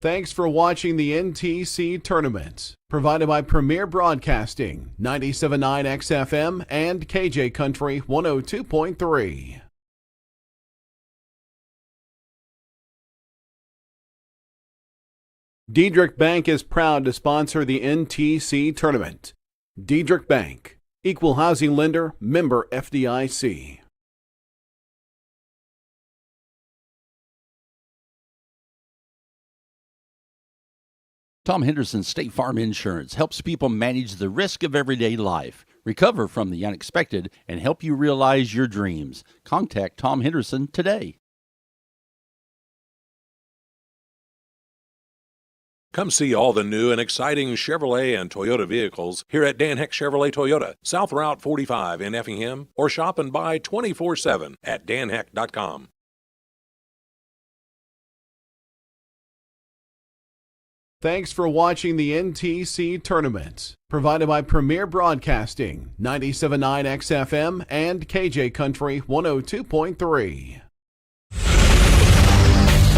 Thanks for watching the NTC Tournament, provided by Premier Broadcasting, 97.9 XFM and KJ Country 102.3. Diedrich Bank is proud to sponsor the NTC Tournament. Diedrich Bank, Equal Housing Lender, member FDIC. Tom Henderson State Farm Insurance helps people manage the risk of everyday life, recover from the unexpected, and help you realize your dreams. Contact Tom Henderson today. Come see all the new and exciting Chevrolet and Toyota vehicles here at Dan Heck Chevrolet Toyota, South Route 45 in Effingham, or shop and buy 24/7 at danheck.com. Thanks for watching the NTC Tournament, provided by Premier Broadcasting, 97.9 XFM and KJ Country 102.3.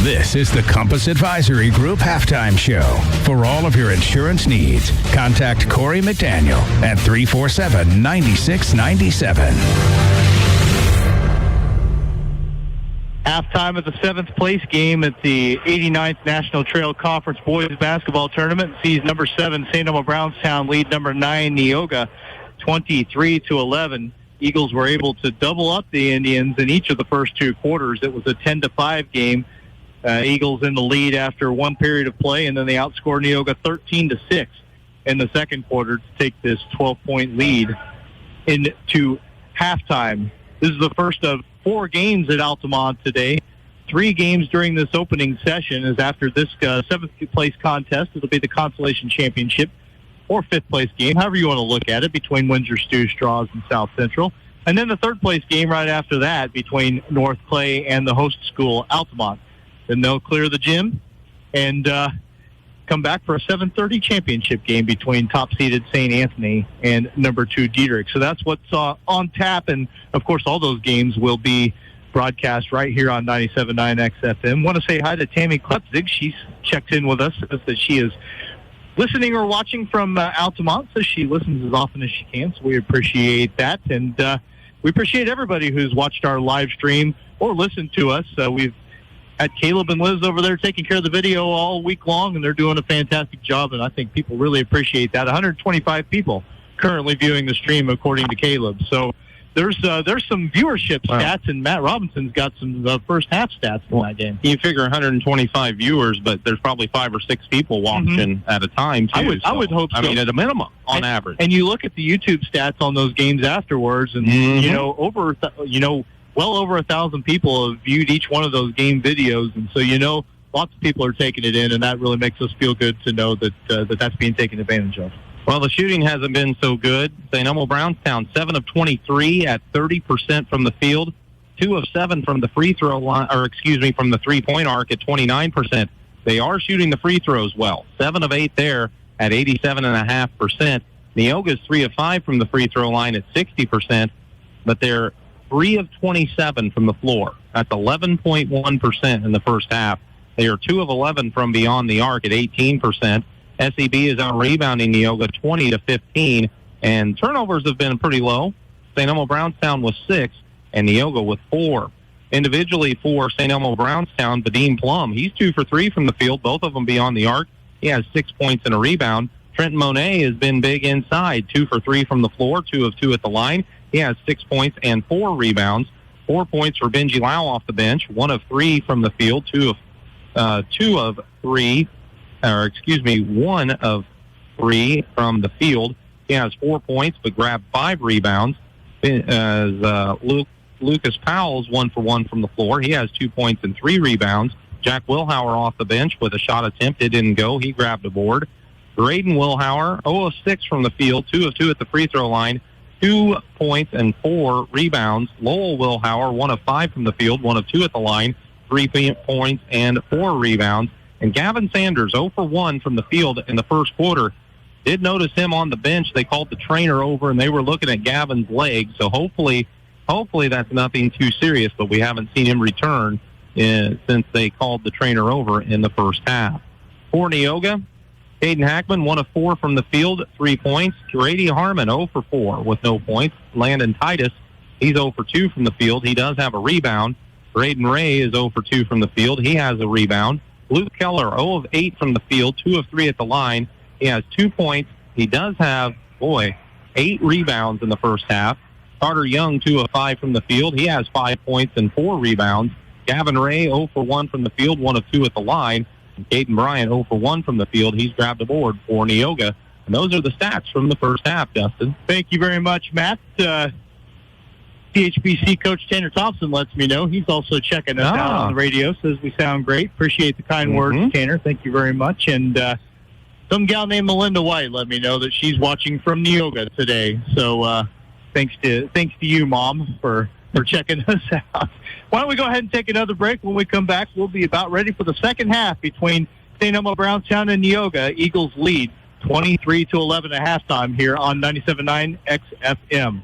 This is the Compass Advisory Group Halftime Show. For all of your insurance needs, contact Corey McDaniel at 347-9697. Halftime of the 7th place game at the 89th National Trail Conference Boys Basketball Tournament sees number 7 St. Elmo Brownstown lead number 9 Neoga 23-11. Eagles were able to double up the Indians in each of the first 2 quarters. It was a 10-5 game. Eagles in the lead after 1 period of play, and then they outscored Neoga 13-6 in the second quarter to take this 12-point lead into halftime. This is the first of 4 games at Altamont today. 3 games during this opening session, as after this 7th place contest, it'll be the consolation championship or 5th place game, however you want to look at it, between Windsor Stew Straws and South Central. And then the 3rd place game right after that between North Clay and the host school, Altamont. Then they'll clear the gym and come back for a 7:30 championship game between top-seeded St. Anthony and number 2 Diedrich. So that's what's on tap, and, of course, all those games will be broadcast right here on 97.9 XFM. Want to say hi to Tammy Klepzig. She's checked in with us, says that she is listening or watching from Altamont, so she listens as often as she can, so we appreciate that. And we appreciate everybody who's watched our live stream or listened to us. We've had Caleb and Liz over there taking care of the video all week long, and they're doing a fantastic job, and I think people really appreciate that. 125 people currently viewing the stream, according to Caleb. So there's some viewership stats, and Matt Robinson's got some first half stats from that game. You figure 125 viewers, but there's probably 5 or 6 people watching at a time, too. I would hope so. I mean, at a minimum, on average. And you look at the YouTube stats on those games afterwards, and, well over 1,000 people have viewed each one of those game videos, and so lots of people are taking it in, and that really makes us feel good to know that that's being taken advantage of. Well, the shooting hasn't been so good. St. Elmo Brownstown, 7 of 23 at 30% from the field, 2 of 7 from the free throw line, from the three-point arc at 29%. They are shooting the free throws well, 7 of 8 there at 87.5%. Neoga's 3 of 5 from the free throw line at 60%, but they're 3 of 27 from the floor. That's 11.1% in the first half. They are 2 of 11 from beyond the arc at 18%. SEB is out-rebounding Neoga 20-15, and turnovers have been pretty low. St. Elmo Brownstown with 6, and Neoga with 4. Individually for St. Elmo Brownstown, Vadim Plum, he's 2 for 3 from the field, both of them beyond the arc. He has 6 points and a rebound. Trenton Monet has been big inside, 2 for 3 from the floor, 2 of 2 at the line. He has 6 points and 4 rebounds. 4 points for Benji Lau off the bench, 1 of 3 from the field, 1 of 3 from the field. He has 4 points, but grabbed 5 rebounds. As Lucas Powell's 1 for 1 from the floor. He has 2 points and 3 rebounds. Jack Wilhauer off the bench with a shot attempt. It didn't go. He grabbed a board. Braden Wilhauer, 0 of 6 from the field, 2 of 2 at the free throw line, 2 points and 4 rebounds. Lowell Wilhauer, 1 of 5 from the field, 1 of 2 at the line, 3 points and 4 rebounds. And Gavin Sanders, 0 for 1 from the field in the first quarter. Did notice him on the bench. They called the trainer over, and they were looking at Gavin's leg. So hopefully that's nothing too serious, but we haven't seen him return since they called the trainer over in the first half. For Neoga, Caden Hackman, 1 of 4 from the field, 3 points. Grady Harmon, 0 for 4 with no points. Landon Titus, he's 0 for 2 from the field. He does have a rebound. Braden Ray is 0 for 2 from the field. He has a rebound. Luke Keller, 0 of 8 from the field, 2 of 3 at the line. He has 2 points. He does have, 8 rebounds in the first half. Carter Young, 2 of 5 from the field. He has 5 points and 4 rebounds. Gavin Ray, 0 for 1 from the field, 1 of 2 at the line. And Caden Bryant, 0 for 1 from the field. He's grabbed a board for Neoga. And those are the stats from the first half, Dustin. Thank you very much, Matt. CHBC Coach Tanner Thompson lets me know. He's also checking us out on the radio, says we sound great. Appreciate the kind words, Tanner. Thank you very much. And some gal named Melinda White let me know that she's watching from Neoga today. So thanks to you, Mom, for checking us out. Why don't we go ahead and take another break? When we come back, we'll be about ready for the second half between St. Elmo Brownstown and Neoga. Eagles lead 23-11 at halftime here on 97.9 XFM.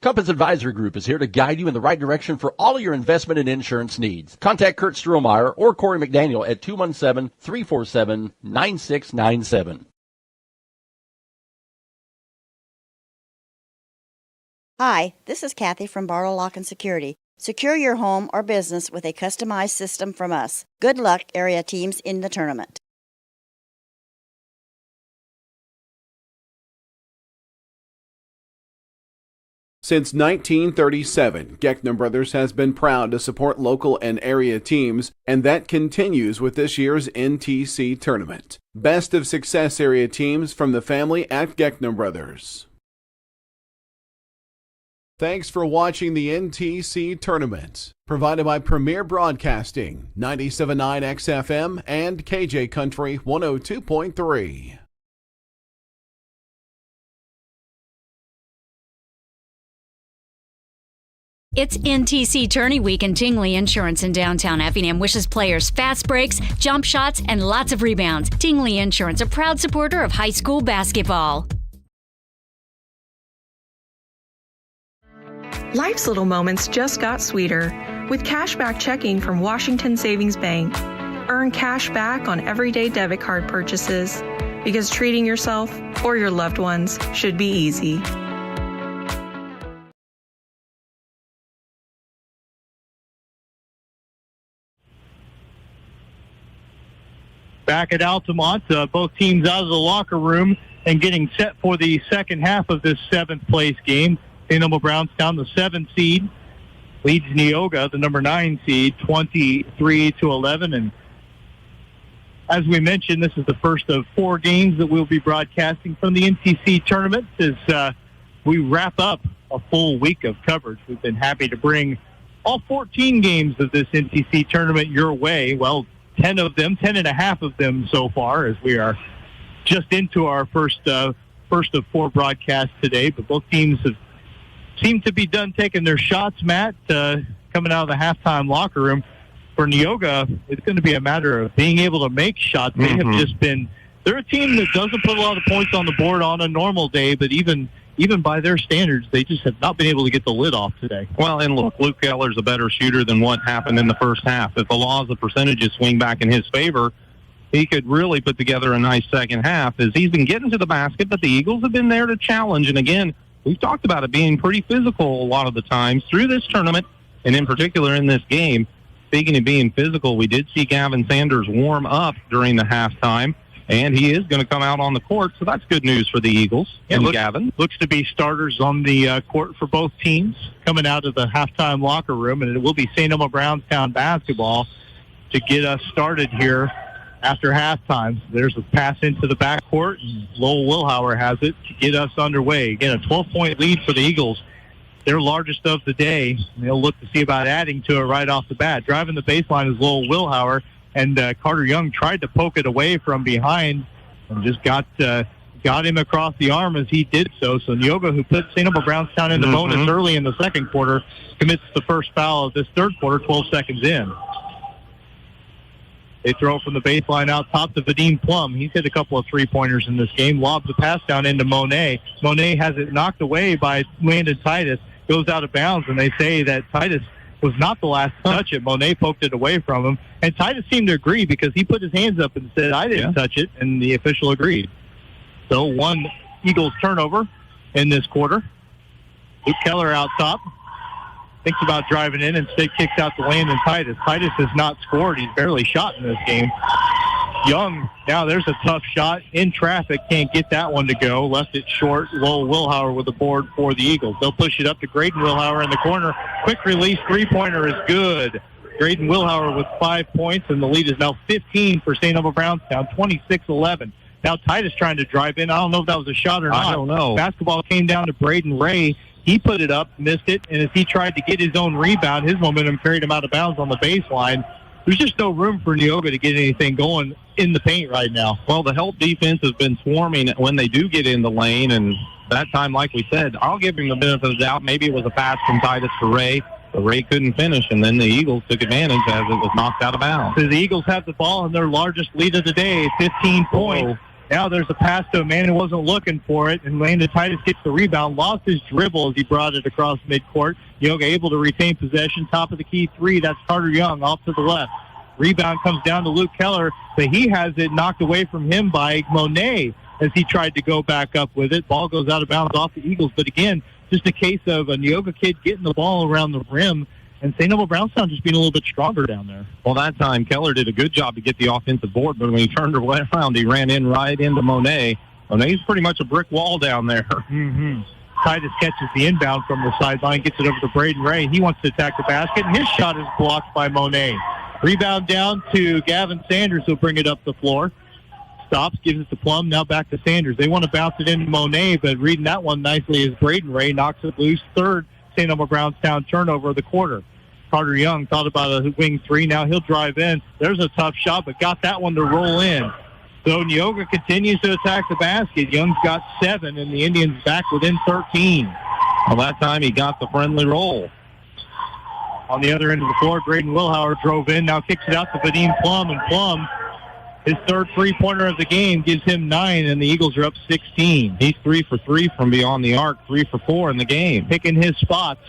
Compass Advisory Group is here to guide you in the right direction for all your investment and insurance needs. Contact Kurt Strohmeyer or Corey McDaniel at 217-347-9697. Hi, this is Kathy from Barlow Lock and Security. Secure your home or business with a customized system from us. Good luck, area teams, in the tournament. Since 1937, Geckner Brothers has been proud to support local and area teams, and that continues with this year's NTC tournament. Best of success area teams from the family at Geckner Brothers. Thanks for watching the NTC tournament, provided by Premier Broadcasting, 97.9 XFM and KJ Country 102.3. It's NTC Tourney Week, and Tingley Insurance in downtown Effingham wishes players fast breaks, jump shots, and lots of rebounds. Tingley Insurance, a proud supporter of high school basketball. Life's little moments just got sweeter with cashback checking from Washington Savings Bank. Earn cash back on everyday debit card purchases because treating yourself or your loved ones should be easy. Back at Altamont, both teams out of the locker room and getting set for the second half of this 7th place game. St. Elmo Brownstown, the 7th seed, leads Neoga, the number 9 seed, 23-11. And as we mentioned, this is the first of 4 games that we'll be broadcasting from the NTC tournament as we wrap up a full week of coverage. We've been happy to bring all 14 games of this NTC tournament your way. Well, 10 of them, 10 and a half of them so far, as we are just into our first of 4 broadcasts today. But both teams have seemed to be done taking their shots, Matt, coming out of the halftime locker room. For Neoga, it's going to be a matter of being able to make shots. They have just been, they're a team that doesn't put a lot of points on the board on a normal day, but even by their standards, they just have not been able to get the lid off today. Well, and look, Luke Keller's a better shooter than what happened in the first half. If the laws of percentages swing back in his favor, he could really put together a nice second half, as he's been getting to the basket, but the Eagles have been there to challenge. And again, we've talked about it being pretty physical a lot of the times through this tournament, and in particular in this game. Speaking of being physical, we did see Gavin Sanders warm up during the halftime, and he is going to come out on the court, so that's good news for the Eagles. And Gavin looks to be starters on the court for both teams coming out of the halftime locker room, and it will be St. Elmo Brownstown basketball to get us started here after halftime. There's a pass into the backcourt, and Lowell Wilhauer has it to get us underway. Again, a 12-point lead for the Eagles, their largest of the day. They'll look to see about adding to it right off the bat. Driving the baseline is Lowell Wilhauer, and Carter Young tried to poke it away from behind and just got him across the arm as he did so. So Neoga, who put St. Elmo Brownstown into bonus early in the second quarter, commits the first foul of this third quarter, 12 seconds in. They throw from the baseline out top to Vadim Plum. He's hit a couple of three-pointers in this game. Lobs the pass down into Monet. Monet has it knocked away by Landon Titus. Goes out of bounds, and they say that Titus was not the last to touch it. Monet poked it away from him. And Titus seemed to agree because he put his hands up and said, I didn't touch it, and the official agreed. So one Eagles turnover in this quarter. Luke Keller out top. Thinks about driving in, instead kicks out to Landon Titus. Titus has not scored. He's barely shot in this game. Young, now there's a tough shot in traffic. Can't get that one to go. Left it short. Lowell Wilhauer with the board for the Eagles. They'll push it up to Graydon Wilhauer in the corner. Quick release three-pointer is good. Graydon Wilhauer with 5 points, and the lead is now 15 for St. Elmo Brownstown, 26-11. Now Titus trying to drive in. I don't know if that was a shot or not. I don't know. Basketball came down to Braden Ray. He put it up, missed it, and as he tried to get his own rebound, his momentum carried him out of bounds on the baseline. There's just no room for Neoga to get anything going in the paint right now. Well, the help defense has been swarming when they do get in the lane, and that time, like we said, I'll give him the benefit of the doubt. Maybe it was a pass from Titus to Ray, but Ray couldn't finish, and then the Eagles took advantage as it was knocked out of bounds. So the Eagles have the ball in their largest lead of the day, 15 points. Now there's a pass to a man who wasn't looking for it, and Landon Titus gets the rebound, lost his dribble as he brought it across midcourt. Neoga able to retain possession, top of the key three. That's Carter Young off to the left. Rebound comes down to Luke Keller, but he has it knocked away from him by Monet as he tried to go back up with it. Ball goes out of bounds off the Eagles, but again, just a case of a Neoga kid getting the ball around the rim, and St. Elmo Brownstown just being a little bit stronger down there. Well, that time Keller did a good job to get the offensive board, but when he turned around, he ran in right into Monet. Monet's pretty much a brick wall down there. Titus catches the inbound from the sideline, gets it over to Braden Ray. He wants to attack the basket, and his shot is blocked by Monet. Rebound down to Gavin Sanders, who'll bring it up the floor. Stops, gives it to Plum, now back to Sanders. They want to bounce it into Monet, but reading that one nicely is Braden Ray, knocks it loose. Third St. Elmo Brownstown turnover of the quarter. Carter Young thought about a wing three. Now he'll drive in. There's a tough shot, but got that one to roll in. So Neoga continues to attack the basket. Young's got 7, and the Indians back within 13. Well, that time he got the friendly roll. On the other end of the floor, Graydon Wilhauer drove in. Now kicks it out to Vadim Plum, and Plum, his third three-pointer of the game, gives him 9, and the Eagles are up 16. He's 3 for 3 from beyond the arc, 3 for 4 in the game. Picking his spots,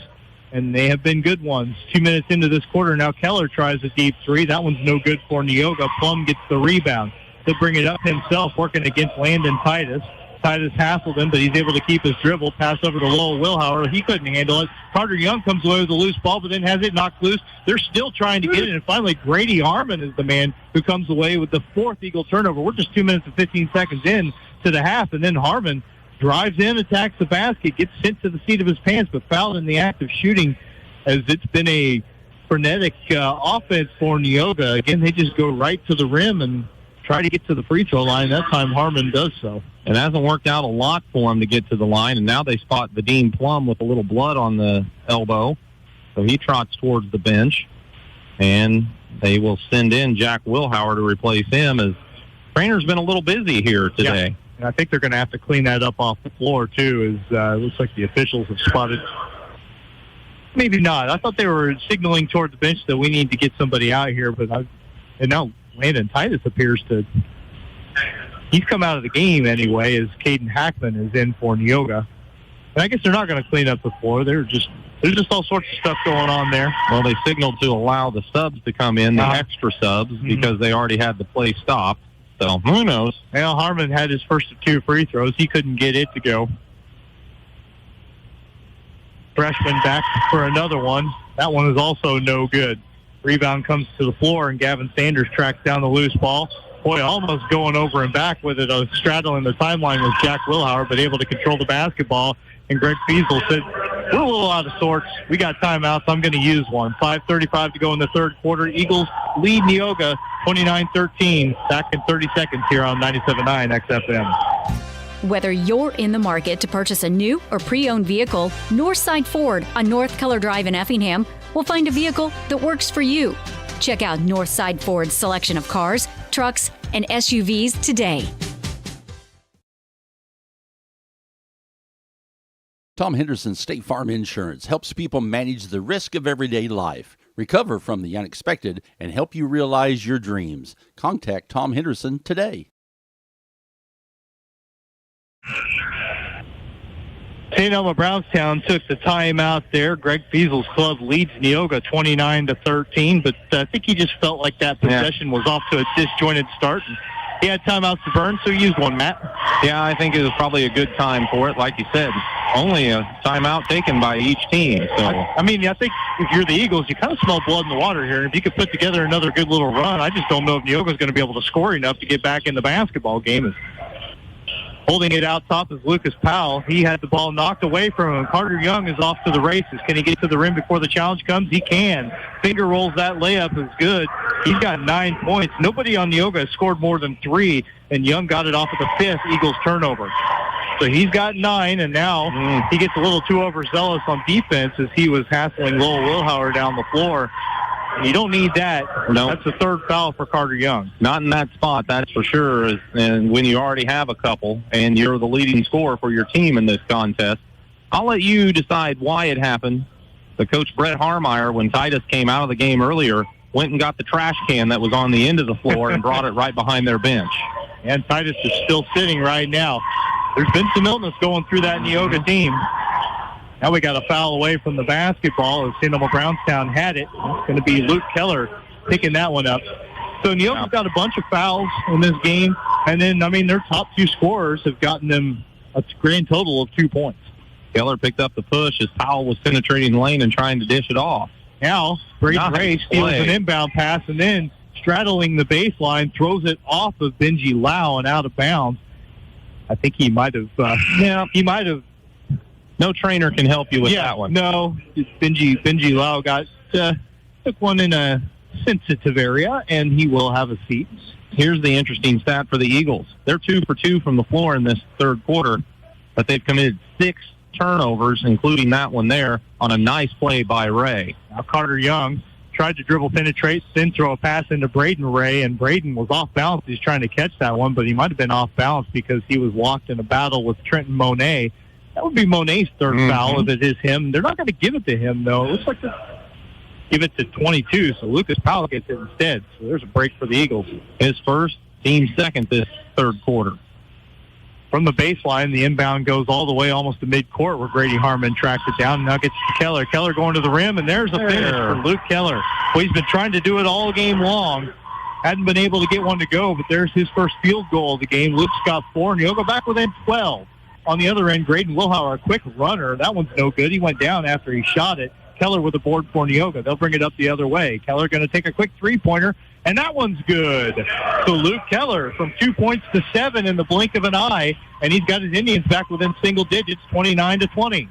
and they have been good ones. 2 minutes into this quarter, now Keller tries a deep three. That one's no good for Neoga. Plum gets the rebound. He'll bring it up himself, working against Landon Titus. Titus hassled him, but he's able to keep his dribble. Pass over to Lowell Wilhauer. He couldn't handle it. Carter Young comes away with a loose ball, but then has it knocked loose. They're still trying to get it, and finally Grady Harmon is the man who comes away with the 4th Eagle turnover. We're just 2 minutes and 15 seconds in to the half, and then Harmon drives in, attacks the basket, gets sent to the seat of his pants, but fouled in the act of shooting, as it's been a frenetic offense for Neoga. Again, they just go right to the rim and try to get to the free throw line. That time Harmon does so. It hasn't worked out a lot for him to get to the line, and now they spot Vadim Plum with a little blood on the elbow. So he trots towards the bench, and they will send in Jack Wilhauer to replace him, as trainer's been a little busy here today. Yeah. And I think they're going to have to clean that up off the floor, too, as it looks like the officials have spotted. Maybe not. I thought they were signaling toward the bench that we need to get somebody out here, but and now Landon Titus appears to... He's come out of the game anyway, as Caden Hackman is in for Neoga. And I guess they're not going to clean up the floor. There's just all sorts of stuff going on there. Well, they signaled to allow the subs to come in, the extra subs, because they already had the play stopped. So who knows? Well, Harmon had his first of 2 free throws. He couldn't get it to go. Freshman back for another one. That one is also no good. Rebound comes to the floor, and Gavin Sanders tracks down the loose ball. Boy, almost going over and back with it. Straddling the timeline was Jack Wilhauer, but able to control the basketball. And Greg Fiesel said We're a little out of sorts. We got timeouts. I'm going to use one. 5:35 to go in the third quarter. Eagles lead Neoga 29-13. Back in 30 seconds here on 97.9 XFM. Whether you're in the market to purchase a new or pre-owned vehicle, Northside Ford on North Keller Drive in Effingham will find a vehicle that works for you. Check out Northside Ford's selection of cars, trucks, and SUVs today. Tom Henderson State Farm Insurance helps people manage the risk of everyday life, recover from the unexpected, and help you realize your dreams. Contact Tom Henderson today. St. Elmo Brownstown took the timeout there. Greg Fiesel's club leads Neoga 29-13, but I think he just felt like that possession was off to a disjointed start. He had timeouts to burn, so he used one, Matt. Yeah, I think it was probably a good time for it. Like you said, only a timeout taken by each team. So I think if you're the Eagles, you kind of smell blood in the water here. If you could put together another good little run, I just don't know if Neoga's going to be able to score enough to get back in the basketball game. Holding it out top is Lucas Powell. He had the ball knocked away from him. Carter Young is off to the races. Can he get to the rim before the challenge comes? He can. Finger rolls that layup is good. He's got 9 points. Nobody on Neoga has scored more than 3, and Young got it off of the 5th Eagles turnover. So he's got 9, and now he gets a little too overzealous on defense as he was hassling Lowell Wilhauer down the floor. You don't need that. No. That's the 3rd foul for Carter Young. not in that spot, that's for sure. And when you already have a couple and you're the leading scorer for your team in this contest, I'll let you decide why it happened. The coach, Brett Harmeyer, when Titus came out of the game earlier, went and got the trash can that was on the end of the floor and brought it right behind their bench. And Titus is still sitting right now. There's been some illness going through that Neoga team. Now we got a foul away from the basketball as St. Elmo Brownstown had it. It's going to be Luke Keller picking that one up. So Neoga's got a bunch of fouls in this game. And then, their top 2 scorers have gotten them a grand total of 2 points. Keller picked up the push as Powell was penetrating the lane and trying to dish it off. Now, Braden Ray steals an inbound pass and then straddling the baseline, throws it off of Benji Lau and out of bounds. I think he might have, No trainer can help you with that one. No, Benji Lau took one in a sensitive area, and he will have a seat. Here's the interesting stat for the Eagles. They're 2 for 2 from the floor in this third quarter, but they've committed 6 turnovers, including that one there, on a nice play by Ray. Now Carter Young tried to dribble penetrate, then throw a pass into Braden Ray, and Braden was off balance. He's trying to catch that one, but he might have been off balance because he was locked in a battle with Trenton Monet. That would be Monet's 3rd foul if it is him. They're not going to give it to him, though. It looks like they're give it to 22, so Lucas Powell gets it instead. So there's a break for the Eagles. His first, team second this third quarter. From the baseline, the inbound goes all the way almost to midcourt where Grady Harmon tracks it down. Now gets to Keller. Keller going to the rim, and there's a finish for Luke Keller. Well, he's been trying to do it all game long. Hadn't been able to get one to go, but there's his first field goal of the game. Luke's got 4, and he'll go back within 12. On the other end, Graydon Wilhauer, a quick runner. That one's no good. He went down after he shot it. Keller with a board for Neoga. They'll bring it up the other way. Keller going to take a quick three-pointer, and that one's good. So Luke Keller from 2 points to 7 in the blink of an eye, and he's got his Indians back within single digits, 29-20.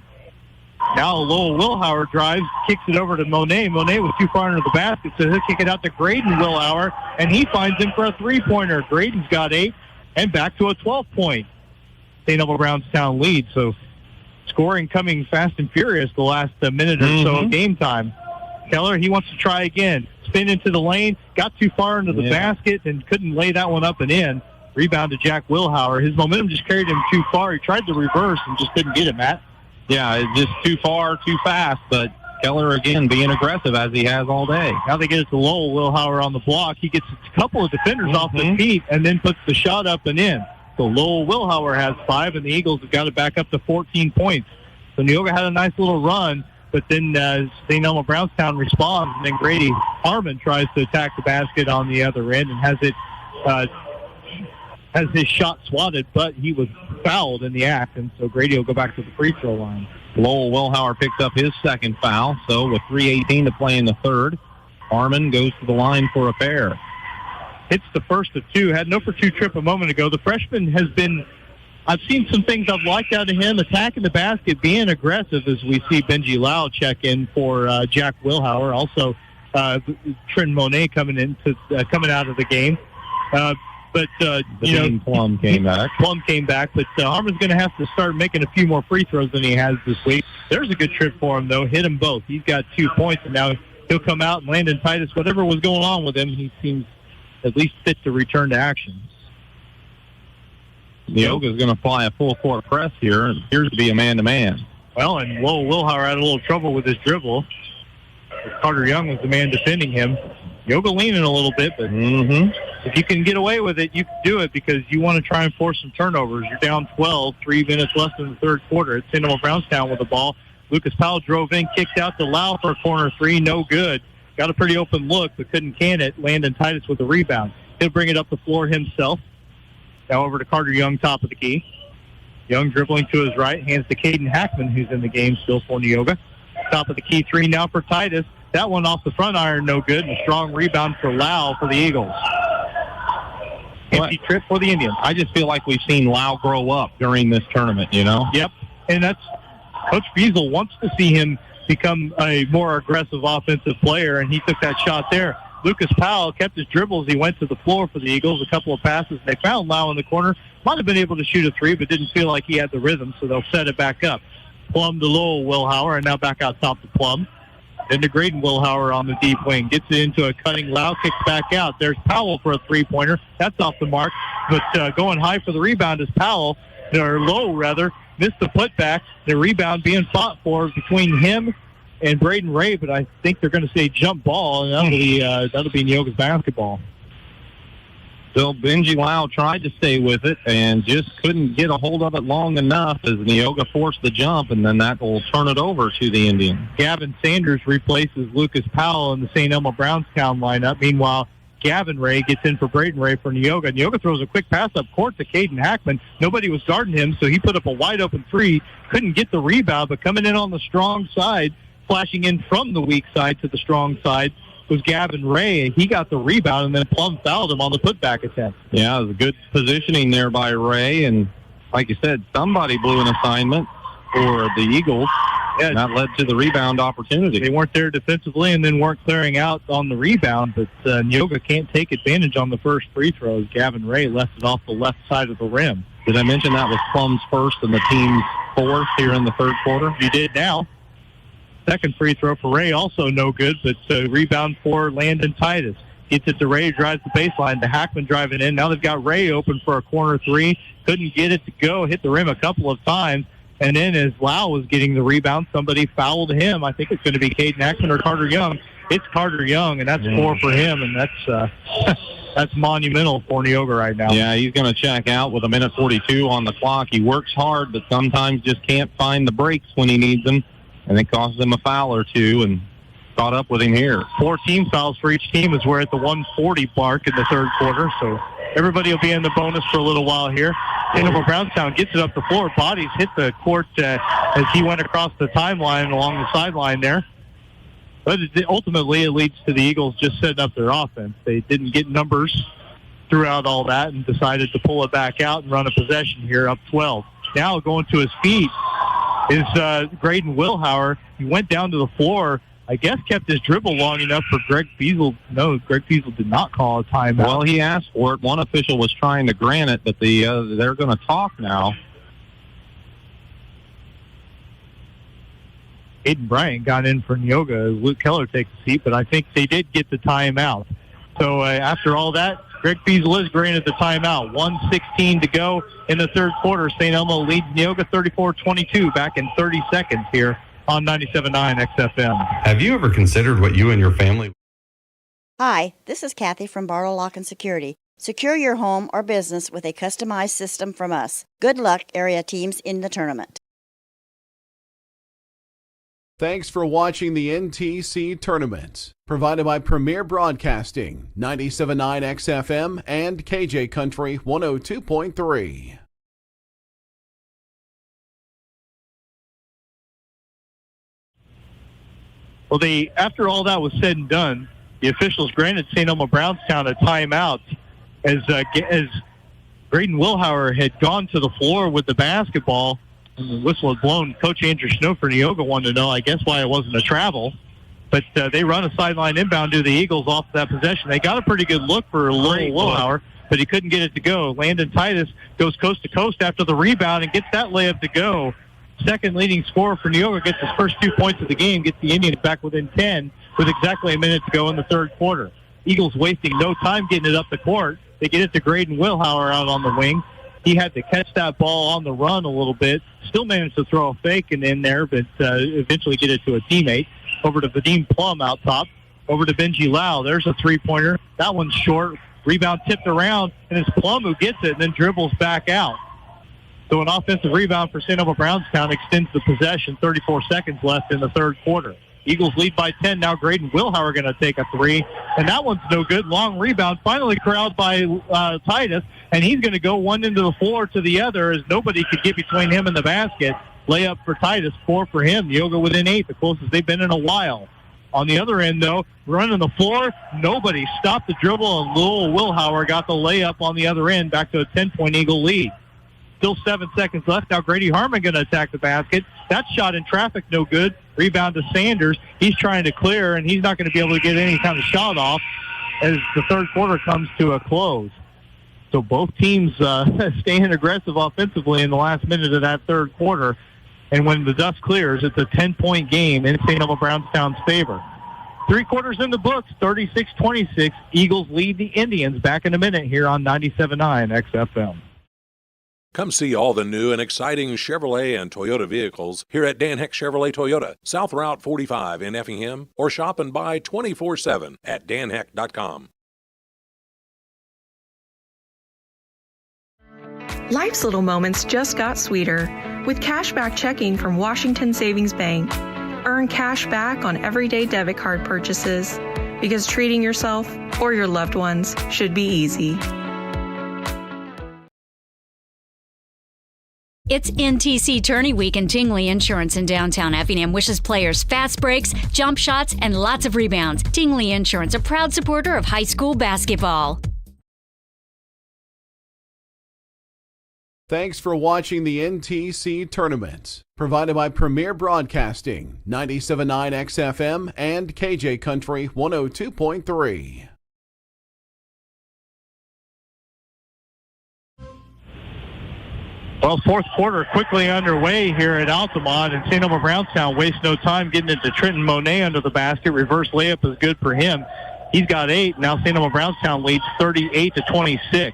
Now Lowell Wilhauer drives, kicks it over to Monet. Monet was too far under the basket, so he'll kick it out to Graydon Wilhauer, and he finds him for a three-pointer. Graydon's got 8, and back to a 12-point. St. Elmo Brownstown lead, so scoring coming fast and furious the last minute or so of game time. Keller, he wants to try again. Spin into the lane, got too far into the basket and couldn't lay that one up and in. Rebound to Jack Wilhauer. His momentum just carried him too far. He tried to reverse and just didn't get it, Matt. Yeah, it's just too far, too fast, but Keller again being aggressive as he has all day. Now they get it to Lowell Wilhauer on the block. He gets a couple of defenders off the feet and then puts the shot up and in. So Lowell Wilhauer has 5, and the Eagles have got it back up to 14 points. So Neoga had a nice little run, but then St. Elmo Brownstown responds, and then Grady Harmon tries to attack the basket on the other end and has his shot swatted, but he was fouled in the act, and so Grady will go back to the free throw line. Lowell Wilhauer picks up his second foul, so with 3:18 to play in the third, Harmon goes to the line for a pair. Hits the first of 2, had an 0 for 2 trip a moment ago. The freshman has been I've seen some things I've liked out of him, attacking the basket, being aggressive, as we see Benji Lau check in for Jack Wilhauer. Also, Trent Monet coming out of the game. Plum came back. Plum came back, but Harmon's going to have to start making a few more free throws than he has this week. There's a good trip for him, though. Hit them both. He's got 2 points, and now he'll come out and Landon Titus, whatever was going on with him, he seems at least fit to return to action. Neoga's going to fly a full-court press here and appears to be a man-to-man. Well, and Lowell Wilhauer had a little trouble with his dribble. Carter Young was the man defending him. Neoga leaning a little bit, but if you can get away with it, you can do it because you want to try and force some turnovers. You're down 12, 3 minutes left in the third quarter. It's St. Elmo Brownstown with the ball. Lucas Powell drove in, kicked out to Lau for a corner three, no good. Got a pretty open look, but couldn't can it. Landon Titus with the rebound. He'll bring it up the floor himself. Now over to Carter Young, top of the key. Young dribbling to his right, hands to Caden Hackman, who's in the game still for Neoga. Top of the key three now for Titus. That one off the front iron, no good. And a strong rebound for Lau for the Eagles. Empty trip for the Indians. I just feel like we've seen Lau grow up during this tournament, you know? Yep. And that's Coach Beasel wants to see him become a more aggressive offensive player, and he took that shot there. Lucas Powell kept his dribbles. He went to the floor for the Eagles, a couple of passes. They found Lau in the corner. Might have been able to shoot a three, but didn't feel like he had the rhythm, so they'll set it back up. Plum to Lowell Wilhauer, and now back out top to Plum. Then to Graydon Wilhauer on the deep wing. Gets it into a cutting Lau, kicks back out. There's Powell for a three-pointer. That's off the mark. But going high for the rebound is Powell, or Lowe, rather. Missed the putback. The rebound being fought for between him and Braden Ray, but I think they're going to say jump ball, and that'll be Neoga's basketball. So Benji Lau tried to stay with it and just couldn't get a hold of it long enough as Neoga forced the jump, and then that will turn it over to the Indians. Gavin Sanders replaces Lucas Powell in the St. Elmo Brownstown lineup. Meanwhile, Gavin Ray gets in for Braden Ray for Neoga. Neoga throws a quick pass up court to Caden Hackman. Nobody was guarding him, so he put up a wide-open three. Couldn't get the rebound, but coming in on the strong side, flashing in from the weak side to the strong side, was Gavin Ray. He got the rebound, and then Plum fouled him on the putback attempt. Yeah, it was a good positioning there by Ray, and like you said, somebody blew an assignment for the Eagles. Yeah, and that led to the rebound opportunity. They weren't there defensively and then weren't clearing out on the rebound, but Neoga can't take advantage on the first free throws. Gavin Ray left it off the left side of the rim. Did I mention that was Plum's first and the team's fourth here in the third quarter? You did now. Second free throw for Ray, also no good, but rebound for Landon Titus. Gets it to Ray, drives the baseline to Hackman driving in. Now they've got Ray open for a corner three. Couldn't get it to go, hit the rim a couple of times. And then as Lau was getting the rebound, somebody fouled him. I think it's going to be Caden Hackman or Carter Young. It's Carter Young, and that's four for him, and that's monumental for Neoga right now. Yeah, he's going to check out with 1:42 on the clock. He works hard, but sometimes just can't find the breaks when he needs them. And it costs them a foul or two, and caught up with him here. 4 team fouls for each team as we're at the 1:40 mark in the third quarter. So everybody will be in the bonus for a little while here. Elmo Brownstown gets it up the floor. Bodies hit the court as he went across the timeline along the sideline there. But ultimately, it leads to the Eagles just setting up their offense. They didn't get numbers throughout all that and decided to pull it back out and run a possession here up 12. Now going to his feet is Graydon Wilhauer. He went down to the floor, I guess kept his dribble long enough for Greg Feasel. No, Greg Feasel did not call a timeout. Well, he asked for it. One official was trying to grant it, but they're going to talk now. Aiden Bryant got in for Neoga. Luke Keller takes a seat, but I think they did get the timeout. So after all that, Greg Feasel is granted the timeout. 1:16 to go in the third quarter. St. Elmo leads Neoga 34-22 back in 30 seconds here on 97.9 XFM. Have you ever considered what you and your family... Hi, this is Kathy from Barlow Lock and Security. Secure your home or business with a customized system from us. Good luck, area teams in the tournament. Thanks for watching the NTC Tournament, provided by Premier Broadcasting, 97.9 XFM and KJ Country 102.3. Well, after all that was said and done, the officials granted St. Elmo Brownstown a timeout as Greg Graydon Wilhauer had gone to the floor with the basketball, and the whistle had blown. Coach Andrew Snow for Neoga wanted to know, I guess, why it wasn't a travel. But they run a sideline inbound to the Eagles off that possession. They got a pretty good look for Lowell Wilhauer, but he couldn't get it to go. Landon Titus goes coast to coast after the rebound and gets that layup to go. Second leading scorer for Neoga gets his first 2 points of the game, gets the Indians back within 10 with exactly a minute to go in the third quarter. Eagles wasting no time getting it up the court. They get it to Graydon Wilhauer out on the wing. He had to catch that ball on the run a little bit. Still managed to throw a fake in there, but eventually get it to a teammate. Over to Vadim Plum out top. Over to Benji Lau. There's a three-pointer. That one's short. Rebound tipped around, and it's Plum who gets it and then dribbles back out. So an offensive rebound for St. Elmo Brownstown extends the possession. 34 seconds left in the third quarter. Eagles lead by 10. Now Graydon Wilhauer going to take a three, and that one's no good. Long rebound, finally corralled by Titus, and he's going to go one into the floor to the other as nobody could get between him and the basket. Layup for Titus, 4 for him. Neoga within 8, the closest they've been in a while. On the other end, though, running the floor, nobody stopped the dribble, and Lowell Wilhauer got the layup on the other end, back to a 10-point Eagle lead. Still 7 seconds left. Now Grady Harmon going to attack the basket. That shot in traffic, no good. Rebound to Sanders. He's trying to clear, and he's not going to be able to get any kind of shot off as the third quarter comes to a close. So both teams staying aggressive offensively in the last minute of that third quarter. And when the dust clears, it's a 10-point game in St. Elmo Brownstown's favor. 3 quarters in the books, 36-26. Eagles lead the Indians. Back in a minute here on 97.9 XFM. Come see all the new and exciting Chevrolet and Toyota vehicles here at Dan Heck Chevrolet Toyota, South Route 45 in Effingham, or shop and buy 24/7 at danheck.com. Life's little moments just got sweeter with cashback checking from Washington Savings Bank. Earn cash back on everyday debit card purchases because treating yourself or your loved ones should be easy. It's NTC Tourney Week, and Tingley Insurance in downtown Effingham wishes players fast breaks, jump shots, and lots of rebounds. Tingley Insurance, a proud supporter of high school basketball. Thanks for watching the NTC Tournament, provided by Premier Broadcasting, 97.9 XFM and KJ Country 102.3. Well, fourth quarter quickly underway here at Altamont, and St. Elmo Brownstown wastes no time getting it to Trenton Monet under the basket. Reverse layup is good for him. He's got 8. Now St. Elmo Brownstown leads 38-26.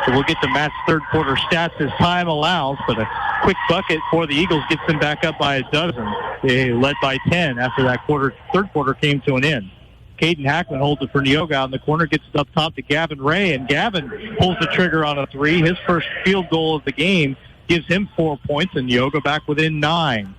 So we'll get to Matt's third quarter stats as time allows, but a quick bucket for the Eagles gets them back up by a dozen. They led by 10 after that third quarter came to an end. Caden Hackman holds it for Neoga out in the corner, gets it up top to Gavin Ray, and Gavin pulls the trigger on a 3. His first field goal of the game gives him 4 points, and Neoga back within 9.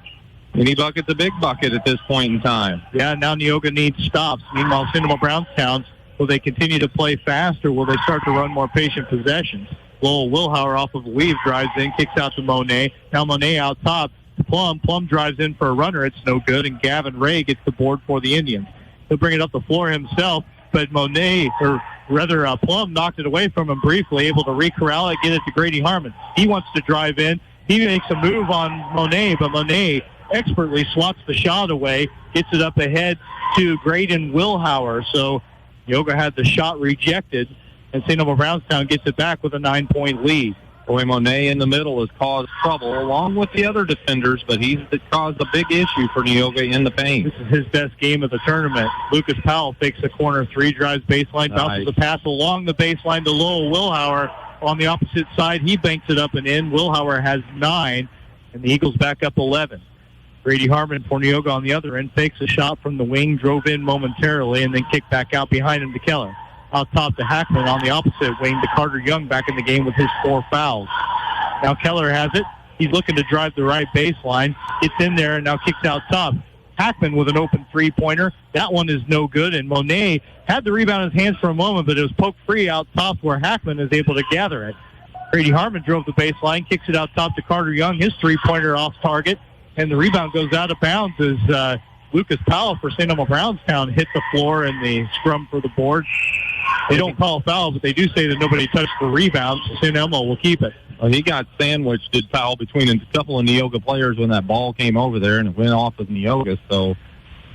Any bucket's a big bucket at this point in time. Yeah, now Neoga needs stops. Meanwhile, St. Elmo Brownstown, will they continue to play fast, or will they start to run more patient possessions? Lowell Wilhauer off of a weave drives in, kicks out to Monet. Now Monet out top to Plum. Plum drives in for a runner. It's no good, and Gavin Ray gets the board for the Indians. He'll bring it up the floor himself, but Plum knocked it away from him briefly, able to re-corral it, get it to Grady Harmon. He wants to drive in. He makes a move on Monet, but Monet expertly swats the shot away, gets it up ahead to Graydon Wilhauer. So Neoga had the shot rejected, and St. Elmo Brownstown gets it back with a 9-point lead. Boy, Monet in the middle has caused trouble along with the other defenders, but he's caused a big issue for Neoga in the paint. This is his best game of the tournament. Lucas Powell fakes a corner 3, drives baseline, bounces a pass along the baseline to Lowell Wilhauer. On the opposite side, he banks it up and in. Wilhauer has 9, and the Eagles back up 11. Grady Harmon for Neoga on the other end fakes a shot from the wing, drove in momentarily, and then kicked back out behind him to Keller. Out top to Hackman on the opposite wing to Carter Young back in the game with his 4 fouls. Now Keller has it. He's looking to drive the right baseline. Gets in there and now kicks out top. Hackman with an open three-pointer. That one is no good, and Monet had the rebound in his hands for a moment, but it was poked free out top where Hackman is able to gather it. Grady Harmon drove the baseline, kicks it out top to Carter Young. His three-pointer off target, and the rebound goes out of bounds as Lucas Powell for St. Elmo Brownstown hit the floor in the scrum for the board. They don't call a foul, but they do say that nobody touched the rebound, so St. Elmo will keep it. Well, he got sandwiched, did foul between a couple of Neoga players when that ball came over there, and it went off of Neoga. So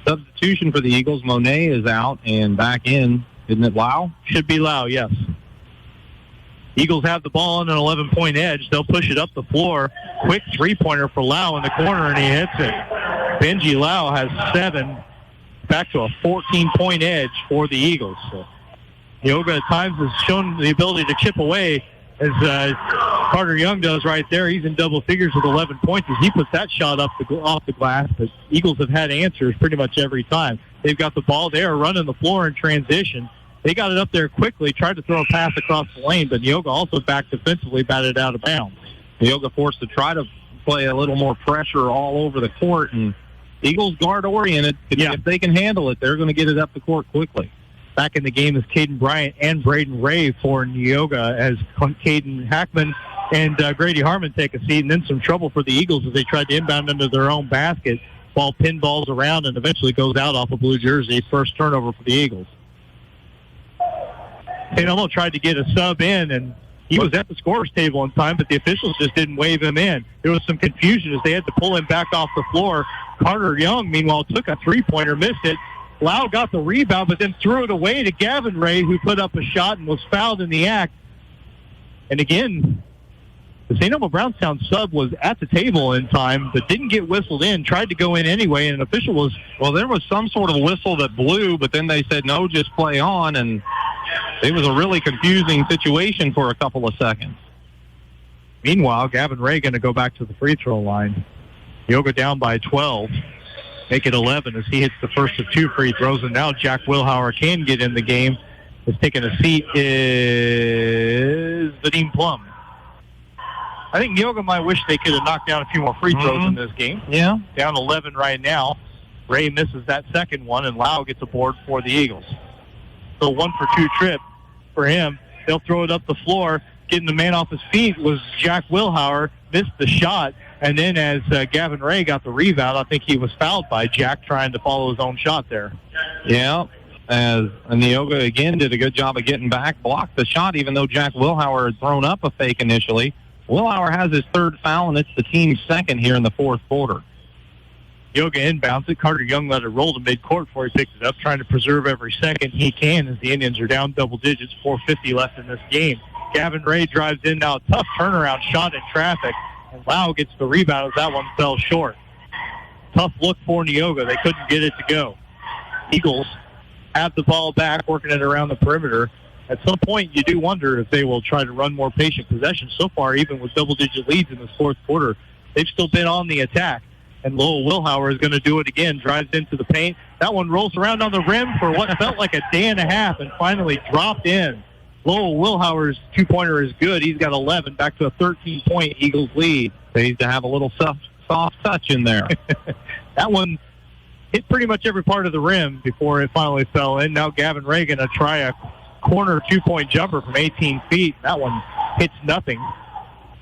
substitution for the Eagles. Monet is out and back in. Isn't it Lau? Should be Lau, yes. Eagles have the ball on an 11-point edge. They'll push it up the floor. Quick three-pointer for Lau in the corner, and he hits it. Benji Lau has 7. Back to a 14-point edge for the Eagles. So Neoga at times has shown the ability to chip away, as Carter Young does right there. He's in double figures with 11 points as he puts that shot off the glass. But Eagles have had answers pretty much every time. They've got the ball. They are running the floor in transition. They got it up there quickly, tried to throw a pass across the lane, but Neoga also back defensively batted out of bounds. Neoga forced to try to play a little more pressure all over the court, and Eagles guard-oriented. If they can handle it, they're going to get it up the court quickly. Back in the game is Caden Bryant and Braden Ray for Neoga, as Caden Hackman and Grady Harmon take a seat, and then some trouble for the Eagles as they tried to inbound into their own basket. Ball pinballs around and eventually goes out off a blue jersey. First turnover for the Eagles. St. Elmo tried to get a sub in, and he was at the scorer's table in time, but the officials just didn't wave him in. There was some confusion as they had to pull him back off the floor. Carter Young, meanwhile, took a three-pointer, missed it. Lau got the rebound, but then threw it away to Gavin Ray, who put up a shot and was fouled in the act. And again, the St. Elmo Brownstown sub was at the table in time, but didn't get whistled in, tried to go in anyway, and an official was... Well, there was some sort of whistle that blew, but then they said, no, just play on, and it was a really confusing situation for a couple of seconds. Meanwhile, Gavin Ray going to go back to the free throw line. He'll go down by 12, make it 11 as he hits the first of 2 free throws, and now Jack Wilhauer can get in the game. Is taking a seat is Vadim Plum. I think Neoga might wish they could have knocked down a few more free throws in this game. Yeah. Down 11 right now. Ray misses that second one, and Lau gets a board for the Eagles. So 1 for 2 trip for him. They'll throw it up the floor. Getting the man off his feet was Jack Wilhauer. Missed the shot. And then as Gavin Ray got the rebound, I think he was fouled by Jack trying to follow his own shot there. Yeah. As Neoga again did a good job of getting back, blocked the shot, even though Jack Wilhauer had thrown up a fake initially. Wilhauer has his 3rd foul, and it's the team's 2nd here in the 4th quarter. Neoga inbounds it. Carter Young let it roll to midcourt before he picks it up, trying to preserve every second he can as the Indians are down double digits, 4:50 left in this game. Gavin Ray drives in now, tough turnaround shot in traffic, and Lau gets the rebound as that one fell short. Tough look for Neoga. They couldn't get it to go. Eagles have the ball back, working it around the perimeter. At some point, you do wonder if they will try to run more patient possession. So far, even with double-digit leads in this 4th quarter, they've still been on the attack. And Lowell Wilhauer is going to do it again, drives into the paint. That one rolls around on the rim for what felt like a day and a half and finally dropped in. Lowell Wilhauer's 2-pointer is good. He's got 11, back to a 13-point Eagles lead. They need to have a little soft touch in there. That one hit pretty much every part of the rim before it finally fell in. Now Gavin Ray going to try a corner 2-point jumper from 18 feet. That one hits nothing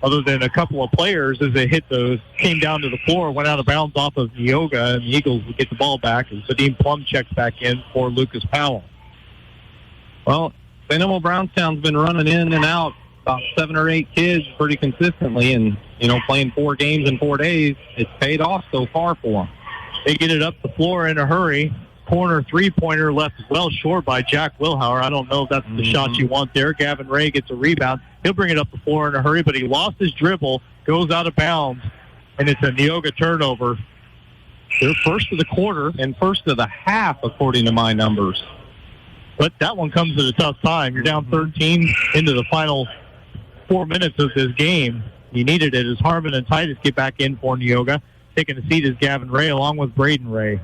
other than a couple of players as they hit those, came down to the floor, went out of bounds off of Neoga, and the Eagles will get the ball back as Vadim Plum checks back in for Lucas Powell. Well, St. Elmo Brownstown's been running in and out about 7 or 8 kids pretty consistently, and, playing 4 games in 4 days, it's paid off so far for them. They get it up the floor in a hurry. Corner 3-pointer left well short by Jack Wilhauer. I don't know if that's the shot you want there. Gavin Ray gets a rebound. He'll bring it up the floor in a hurry, but he lost his dribble, goes out of bounds, and it's a Neoga turnover. They're first of the quarter and first of the half, according to my numbers. But that one comes at a tough time. You're down 13 into the final 4 minutes of this game. You needed it as Harmon and Titus get back in for Neoga. Taking a seat is Gavin Ray along with Braden Ray.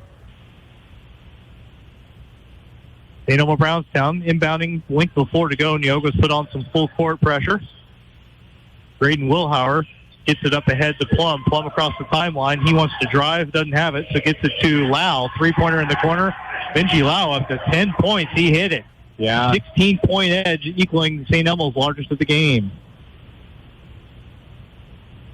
St. Elmo Brownstown inbounding, length of the floor to go. Neoga's put on some full court pressure. Braden Wilhauer gets it up ahead to Plum. Plum across the timeline. He wants to drive, doesn't have it, so gets it to Lau. 3-pointer in the corner. Benji Lau up to 10 points. He hit it. Yeah. 16-point edge, equaling St. Elmo's largest of the game.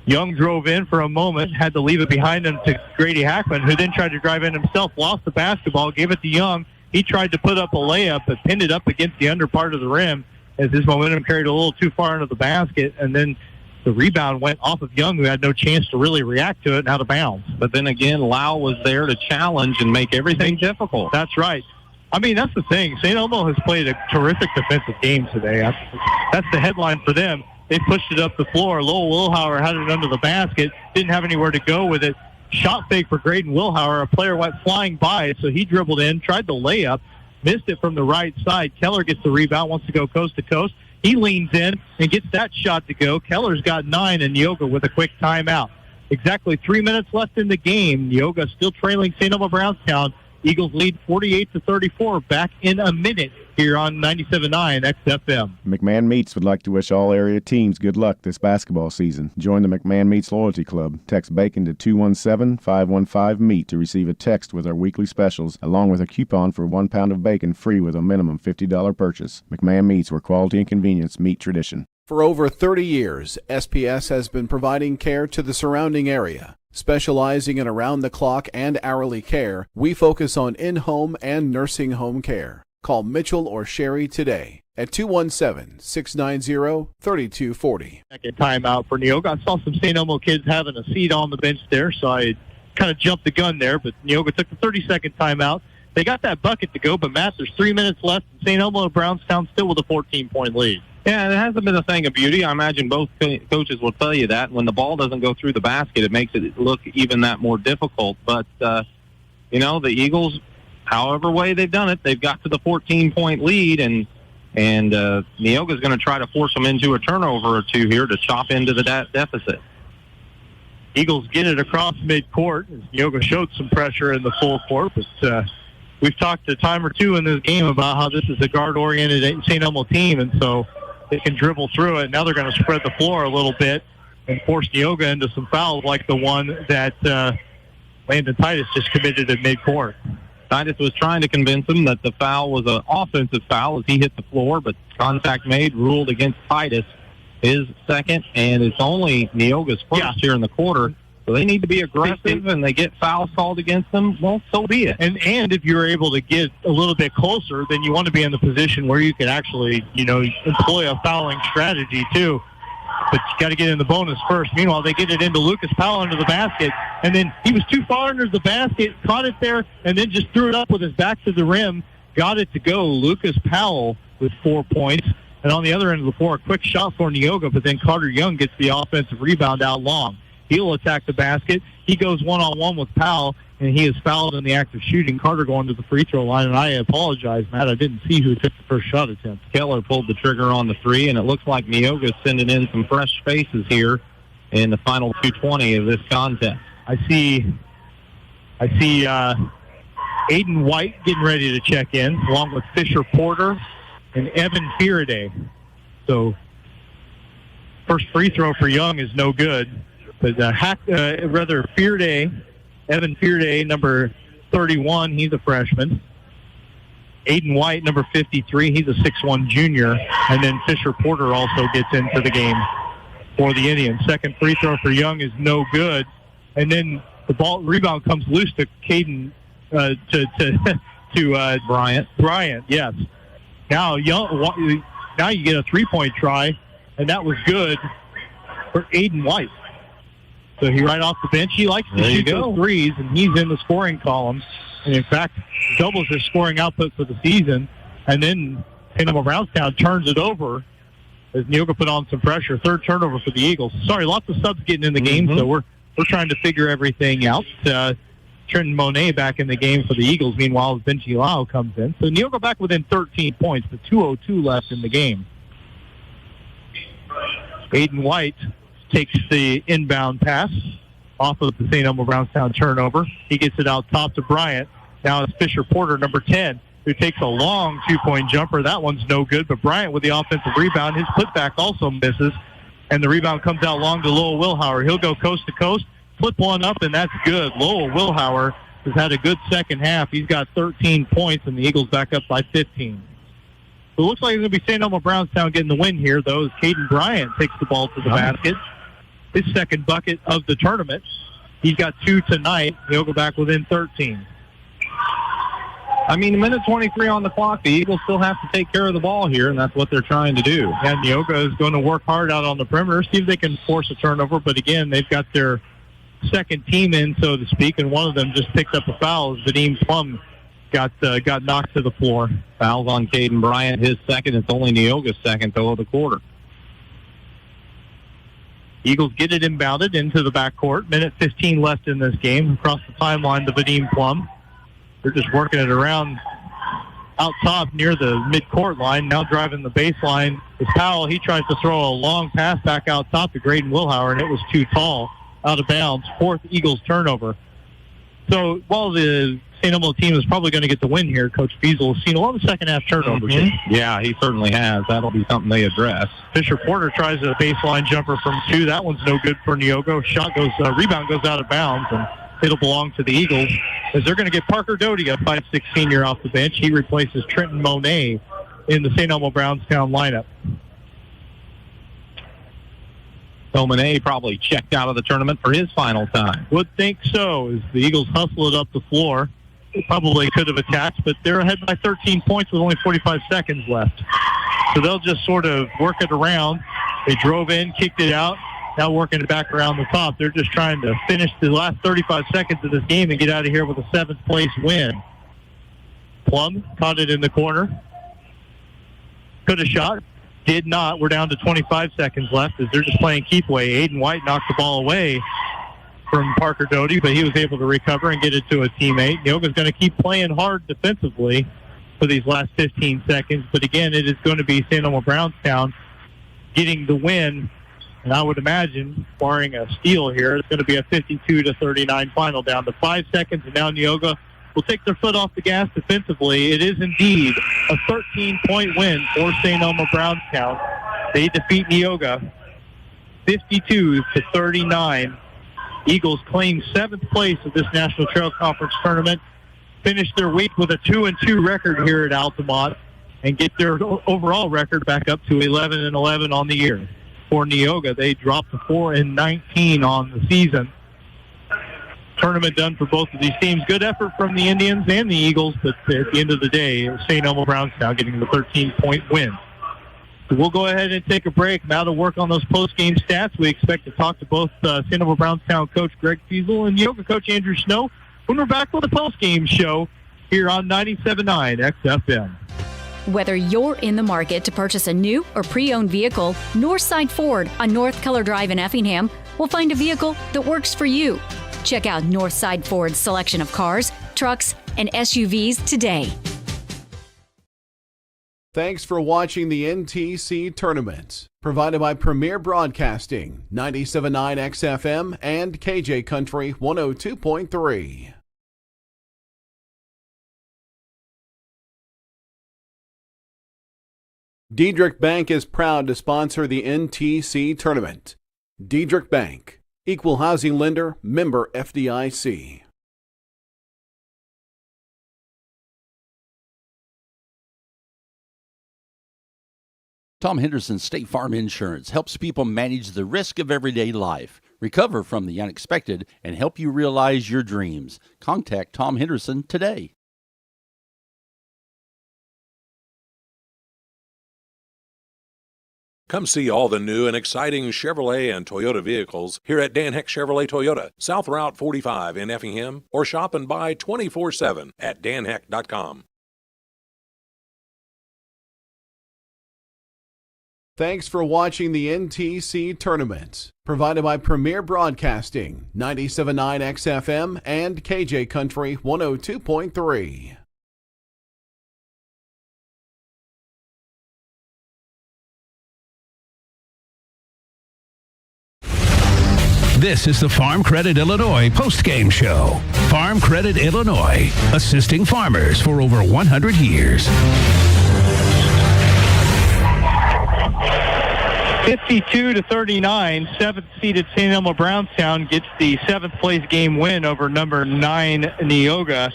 Young drove in for a moment, had to leave it behind him to Grady Hackman, who then tried to drive in himself, lost the basketball, gave it to Young. He tried to put up a layup, but pinned it up against the under part of the rim as his momentum carried a little too far into the basket, and then the rebound went off of Young, who had no chance to really react to it and out of bounds. But then again, Lau was there to challenge and make everything difficult. That's right. I mean, that's the thing. St. Elmo has played a terrific defensive game today. That's the headline for them. They pushed it up the floor. Lowell Wilhauer had it under the basket, didn't have anywhere to go with it. Shot fake for Graydon Wilhauer. A player went flying by, so he dribbled in, tried the layup, missed it from the right side. Keller gets the rebound, wants to go coast to coast. He leans in and gets that shot to go. Keller's got 9, and Neoga with a quick timeout. Exactly 3 minutes left in the game. Neoga still trailing St. Elmo Brownstown. Eagles lead 48-34. Back in a minute here on 97.9 XFM. McMahon Meats would like to wish all area teams good luck this basketball season. Join the McMahon Meats Loyalty Club. Text BACON to 217-515-MEAT to receive a text with our weekly specials, along with a coupon for 1 pound of bacon free with a minimum $50 purchase. McMahon Meats, where quality and convenience meet tradition. For over 30 years, SPS has been providing care to the surrounding area. Specializing in around-the-clock and hourly care, we focus on in-home and nursing home care. Call Mitchell or Sherry today at 217-690-3240. Second timeout for Neoga. I saw some St. Elmo kids having a seat on the bench there, so I kind of jumped the gun there, but Neoga took the 30-second timeout. They got that bucket to go, but Matt, there's 3 minutes left. St. Elmo and Brownstown still with a 14-point lead. Yeah, it hasn't been a thing of beauty. I imagine both coaches will tell you that. When the ball doesn't go through the basket, it makes it look even that more difficult. But, the Eagles, however way they've done it, they've got to the 14-point lead, and Neoga's going to try to force them into a turnover or two here to chop into the deficit. Eagles get it across midcourt. Neoga showed some pressure in the full court, but we've talked a time or two in this game about how this is a guard-oriented St. Elmo team, and so they can dribble through it. Now they're going to spread the floor a little bit and force Neoga into some fouls like the one that Landon Titus just committed at midcourt. Titus was trying to convince him that the foul was an offensive foul as he hit the floor, but contact made, ruled against Titus, his second, and it's only Neoga's first here in the quarter. So they need to be aggressive, and they get fouls called against them. Well, so be it. And if you're able to get a little bit closer, then you want to be in the position where you can actually, employ a fouling strategy too. But you got to get in the bonus first. Meanwhile, they get it into Lucas Powell under the basket, and then he was too far under the basket, caught it there, and then just threw it up with his back to the rim, got it to go. Lucas Powell with 4 points. And on the other end of the floor, a quick shot for Neoga, but then Carter Young gets the offensive rebound out long. He'll attack the basket. He goes one-on-one with Powell, and he is fouled in the act of shooting. Carter going to the free throw line, and I apologize, Matt. I didn't see who took the first shot attempt. Keller pulled the trigger on the three, and it looks like Neoga's sending in some fresh faces here in the final 2:20 of this contest. I see Aiden White getting ready to check in, along with Fisher Porter and Evan Faraday. So first free throw for Young is no good. But Faraday, Evan Faraday, number 31, he's a freshman. Aiden White, number 53, he's a 6'1 junior. And then Fisher Porter also gets into the game for the Indians. Second free throw for Young is no good. And then the rebound comes loose to Caden, to Bryant. Bryant, yes. Now you get a three-point try, and that was good for Aiden White. So he right off the bench. He likes to shoot those threes, and he's in the scoring column. And, in fact, doubles his scoring output for the season. And then St. Elmo Brownstown turns it over as Neoga put on some pressure. Third turnover for the Eagles. Sorry, lots of subs getting in the game, so we're trying to figure everything out. Trenton Monet back in the game for the Eagles. Meanwhile, Benji Lau comes in. So Neoga back within 13 points, but 2:02 left in the game. Aiden White takes the inbound pass off of the St. Elmo Brownstown turnover. He gets it out top to Bryant. Now it's Fisher Porter, number 10, who takes a long two-point jumper. That one's no good, but Bryant with the offensive rebound. His putback also misses, and the rebound comes out long to Lowell Wilhauer. He'll go coast to coast, flip one up, and that's good. Lowell Wilhauer has had a good second half. He's got 13 points, and the Eagles back up by 15. So it looks like it's going to be St. Elmo Brownstown getting the win here, though, as Caden Bryant takes the ball to the basket. His second bucket of the tournament. He's got 2 tonight. He'll go back within 13. I mean, a minute 23 on the clock. The Eagles still have to take care of the ball here, and that's what they're trying to do. And Neoga is going to work hard out on the perimeter, see if they can force a turnover. But again, they've got their second team in, so to speak, and one of them just picked up a foul as Vadim Plum got knocked to the floor. Fouls on Caden Bryant, his second. It's only Neoga's second, though, of the quarter. Eagles get it inbounded into the backcourt. Minute 15 left in this game. Across the timeline to Vadim Plum. They're just working it around out top near the midcourt line. Now driving the baseline is Powell. He tries to throw a long pass back out top to Graydon Wilhauer, and it was too tall, out of bounds. Fourth Eagles turnover. So while the St. Elmo team is probably going to get the win here, Coach Fiesel has seen a lot of second-half turnovers. Mm-hmm. Yeah, he certainly has. That'll be something they address. Fisher Porter tries a baseline jumper from 2. That one's no good for Neoga. Rebound goes out of bounds, and it'll belong to the Eagles, as they're going to get Parker Doty, a 5'6" senior, off the bench. He replaces Trenton Monet in the St. Elmo Brownstown lineup. So Monet probably checked out of the tournament for his final time. Would think so, as the Eagles hustle it up the floor. They probably could have attacked, but they're ahead by 13 points with only 45 seconds left. So they'll just sort of work it around. They drove in, kicked it out. Now working it back around the top. They're just trying to finish the last 35 seconds of this game and get out of here with a 7th place win. Plum caught it in the corner. Could have shot. Did not. We're down to 25 seconds left as they're just playing keep away. Aiden White knocked the ball away from Parker Doty, but he was able to recover and get it to a teammate. Neoga's going to keep playing hard defensively for these last 15 seconds. But again, it is going to be St. Elmo Brownstown getting the win. And I would imagine, barring a steal here, it's going to be a 52-39 final, down to 5 seconds. And now Neoga will take their foot off the gas defensively. It is indeed a 13-point win for St. Elmo Brownstown. They defeat Neoga 52-39. Eagles claim 7th place of this National Trail Conference tournament, finish their week with a 2-2 record here at Altamont, and get their overall record back up to 11-11 on the year. For Neoga, they dropped to 4-19 on the season. Tournament done for both of these teams. Good effort from the Indians and the Eagles, but at the end of the day, St. Elmo Brownstown getting the 13-point win. So we'll go ahead and take a break. Now to work on those post-game stats. We expect to talk to both St. Elmo Brownstown coach Greg Fiesel and Neoga coach Andrew Snow when we're back with the post-game show here on 97.9 XFM. Whether you're in the market to purchase a new or pre-owned vehicle, Northside Ford on North Color Drive in Effingham will find a vehicle that works for you. Check out Northside Ford's selection of cars, trucks, and SUVs today. Thanks for watching the NTC Tournament, provided by Premier Broadcasting, 97.9 XFM and KJ Country 102.3. Diedrich Bank is proud to sponsor the NTC Tournament. Diedrich Bank, Equal Housing Lender, member FDIC. Tom Henderson State Farm Insurance helps people manage the risk of everyday life, recover from the unexpected, and help you realize your dreams. Contact Tom Henderson today. Come see all the new and exciting Chevrolet and Toyota vehicles here at Dan Heck Chevrolet Toyota, South Route 45 in Effingham, or shop and buy 24/7 at danheck.com. Thanks for watching the NTC Tournament, provided by Premier Broadcasting, 97.9 XFM and KJ Country 102.3. This is the Farm Credit Illinois postgame show. Farm Credit Illinois, assisting farmers for over 100 years. 52-39, 7th-seeded St. Elmo Brownstown gets the 7th-place game win over number 9 Neoga.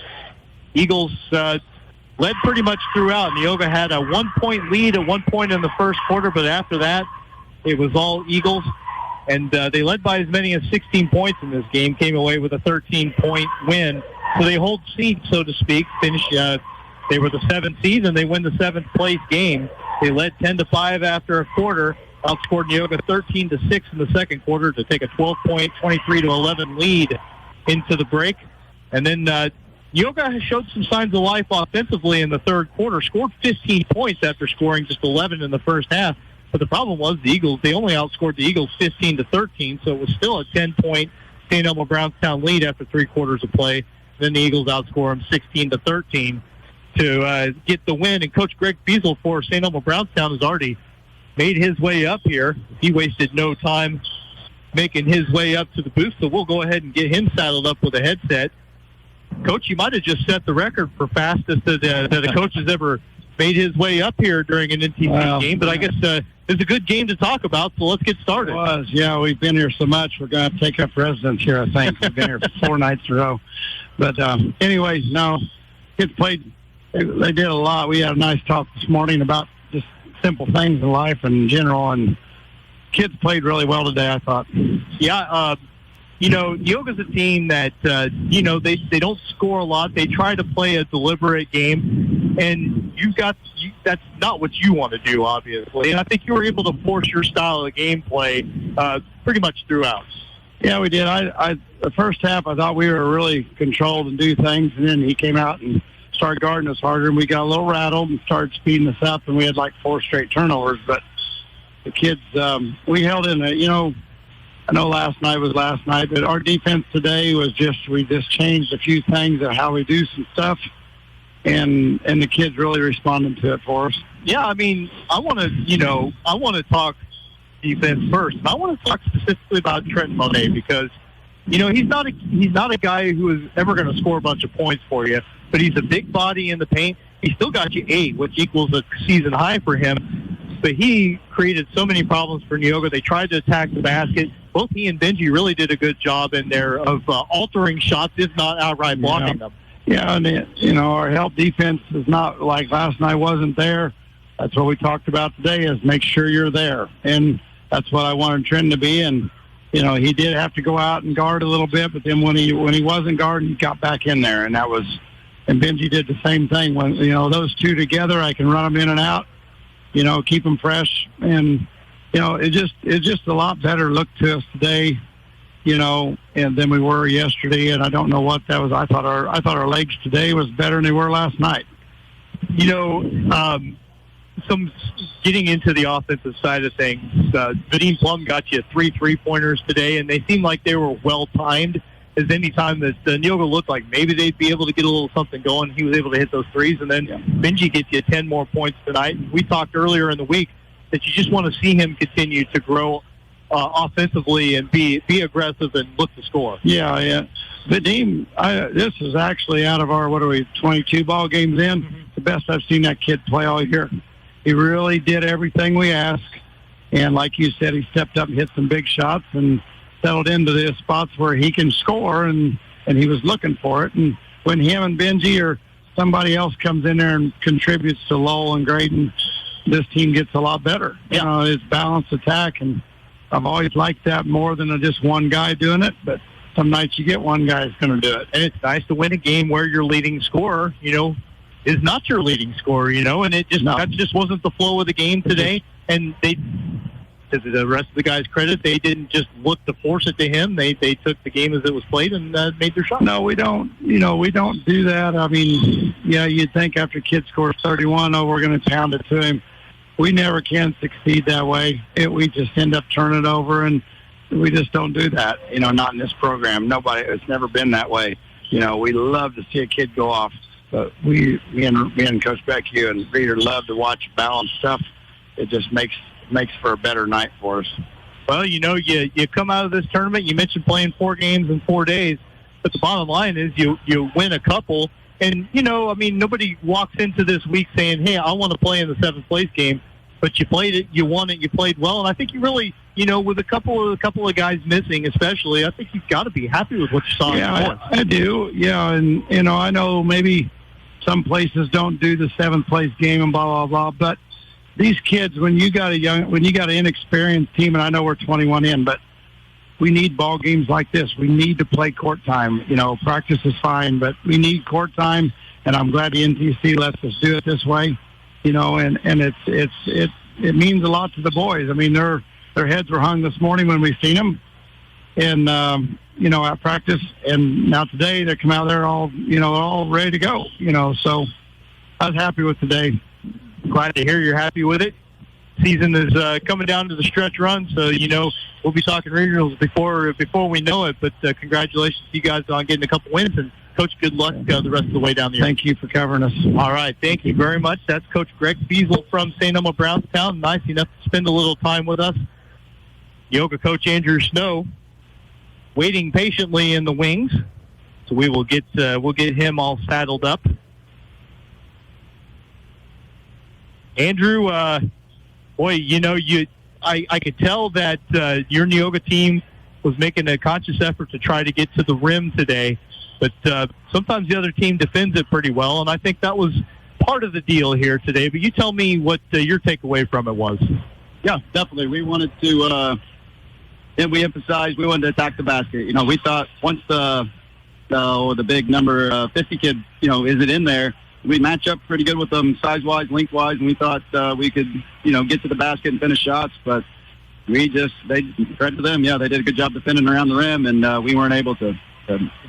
Eagles led pretty much throughout. Neoga had a 1-point lead at one point in the first quarter, but after that, it was all Eagles. And they led by as many as 16 points in this game, came away with a 13-point win. So they hold seat, so to speak, finish They were the 7th seed, and they win the 7th place game. They led 10-5 after a quarter, outscored Neoga 13-6 in the second quarter to take a 12-point, 23-11 lead into the break. And then Neoga has showed some signs of life offensively in the third quarter, scored 15 points after scoring just 11 in the first half. But the problem was the Eagles, they only outscored the Eagles 15-13, so it was still a 10-point St. Elmo Brownstown lead after 3 quarters of play. Then the Eagles outscore them 16-13 to get the win. And Coach Greg Fiesel for St. Elmo Brownstown has already made his way up here. He wasted no time making his way up to the booth, so we'll go ahead and get him saddled up with a headset. Coach, you might have just set the record for fastest that a coach has ever made his way up here during an NTC game, but I guess it's a good game to talk about, so let's get started. It was, yeah. We've been here so much, we're going to have to take up residence here, I think. We've been here 4 nights in a row. But anyways, no, kids played. They did a lot. We had a nice talk this morning about just simple things in life in general, and kids played really well today, I thought. Yeah, Neoga's a team that, they don't score a lot. They try to play a deliberate game, and that's not what you want to do, obviously. And I think you were able to force your style of gameplay pretty much throughout. Yeah, we did. The first half, I thought we were really controlled and do things, and then he came out and started guarding us harder, and we got a little rattled and started speeding us up, and we had like 4 straight turnovers. But the kids, we held in I know last night was last night, but our defense today was we just changed a few things of how we do some stuff, and the kids really responded to it for us. Yeah, I mean, I want to talk defense first. I want to talk specifically about Trent Monet because, he's not a guy who is ever going to score a bunch of points for you, but he's a big body in the paint. He still got you 8, which equals a season high for him. But he created so many problems for Neoga. They tried to attack the basket. Both he and Benji really did a good job in there of altering shots, if not outright blocking them. Yeah, and our help defense is not like last night wasn't there. That's what we talked about today is make sure you're there. And that's what I wanted Trent to be. And, he did have to go out and guard a little bit, but then when he wasn't guarding, he got back in there. And Benji did the same thing. When, those two together, I can run them in and out, keep them fresh. And, it's just a lot better look to us today, and than we were yesterday. And I don't know what that was. I thought our legs today was better than they were last night. Some getting into the offensive side of things, Vadim Plum got you 3 3-pointers today, and they seemed like they were well-timed. As any time that Neoga looked like maybe they'd be able to get a little something going, he was able to hit those threes, and then Benji gets you 10 more points tonight. We talked earlier in the week that you just want to see him continue to grow offensively and be aggressive and look to score. Yeah. Vadim, this is actually out of our, 22 ball games in, the best I've seen that kid play all year. He really did everything we asked, and like you said, he stepped up and hit some big shots and settled into the spots where he can score, and he was looking for it. And when him and Benji or somebody else comes in there and contributes to Lowell and Graydon, this team gets a lot better. Yeah. It's balanced attack, and I've always liked that more than just one guy doing it, but some nights you get one guy that's going to do it. And it's nice to win a game where your leading scorer, is not your leading scorer, and that just wasn't the flow of the game today. And they, to the rest of the guys' credit, they didn't just look to force it to him. They took the game as it was played and made their shot. No, we don't. We don't do that. I mean, you'd think after a kid scores 31, we're going to pound it to him. We never can succeed that way. We just end up turning it over, and we just don't do that. Not in this program. It's never been that way. We love to see a kid go off, but me and Coach Beck, and Reader love to watch balanced stuff. It just makes for a better night for us. Well, you come out of this tournament, you mentioned playing 4 games in 4 days, but the bottom line is you win a couple. And, nobody walks into this week saying, hey, I want to play in the 7th place game, but you played it, you won it, you played well. And I think you really, with a couple of guys missing especially, I think you've got to be happy with what you saw. Yeah, I do. Yeah, and, I know maybe some places don't do the 7th place game and blah, blah, blah, but these kids, when you got an inexperienced team, and I know we're 21 in, but we need ball games like this. We need to play court time. Practice is fine, but we need court time, and I'm glad the NTC lets us do it this way. And it means a lot to the boys. I mean, their heads were hung this morning when we seen them, and at practice, and now today they come out there all ready to go. So I was happy with today. Glad to hear you're happy with it. Season is coming down to the stretch run, so we'll be talking regionals before we know it. But congratulations to you guys on getting a couple wins, and Coach, good luck the rest of the way down the year. Thank you for covering us. All right, thank you very much. That's Coach Greg Feasel from St. Elmo Brownstown, nice enough to spend a little time with us. Neoga coach Andrew Snow waiting patiently in the wings, so we'll get him all saddled up. Andrew, boy, I could tell that your Neoga team was making a conscious effort to try to get to the rim today, but sometimes the other team defends it pretty well, and I think that was part of the deal here today. But you tell me what your takeaway from it was. Yeah, definitely. We wanted to, and we emphasized we wanted to attack the basket. We thought once the big number 50 kid, isn't in there, we match up pretty good with them size-wise, length-wise, and we thought we could, get to the basket and finish shots. But credit to them, they did a good job defending around the rim, and we weren't able to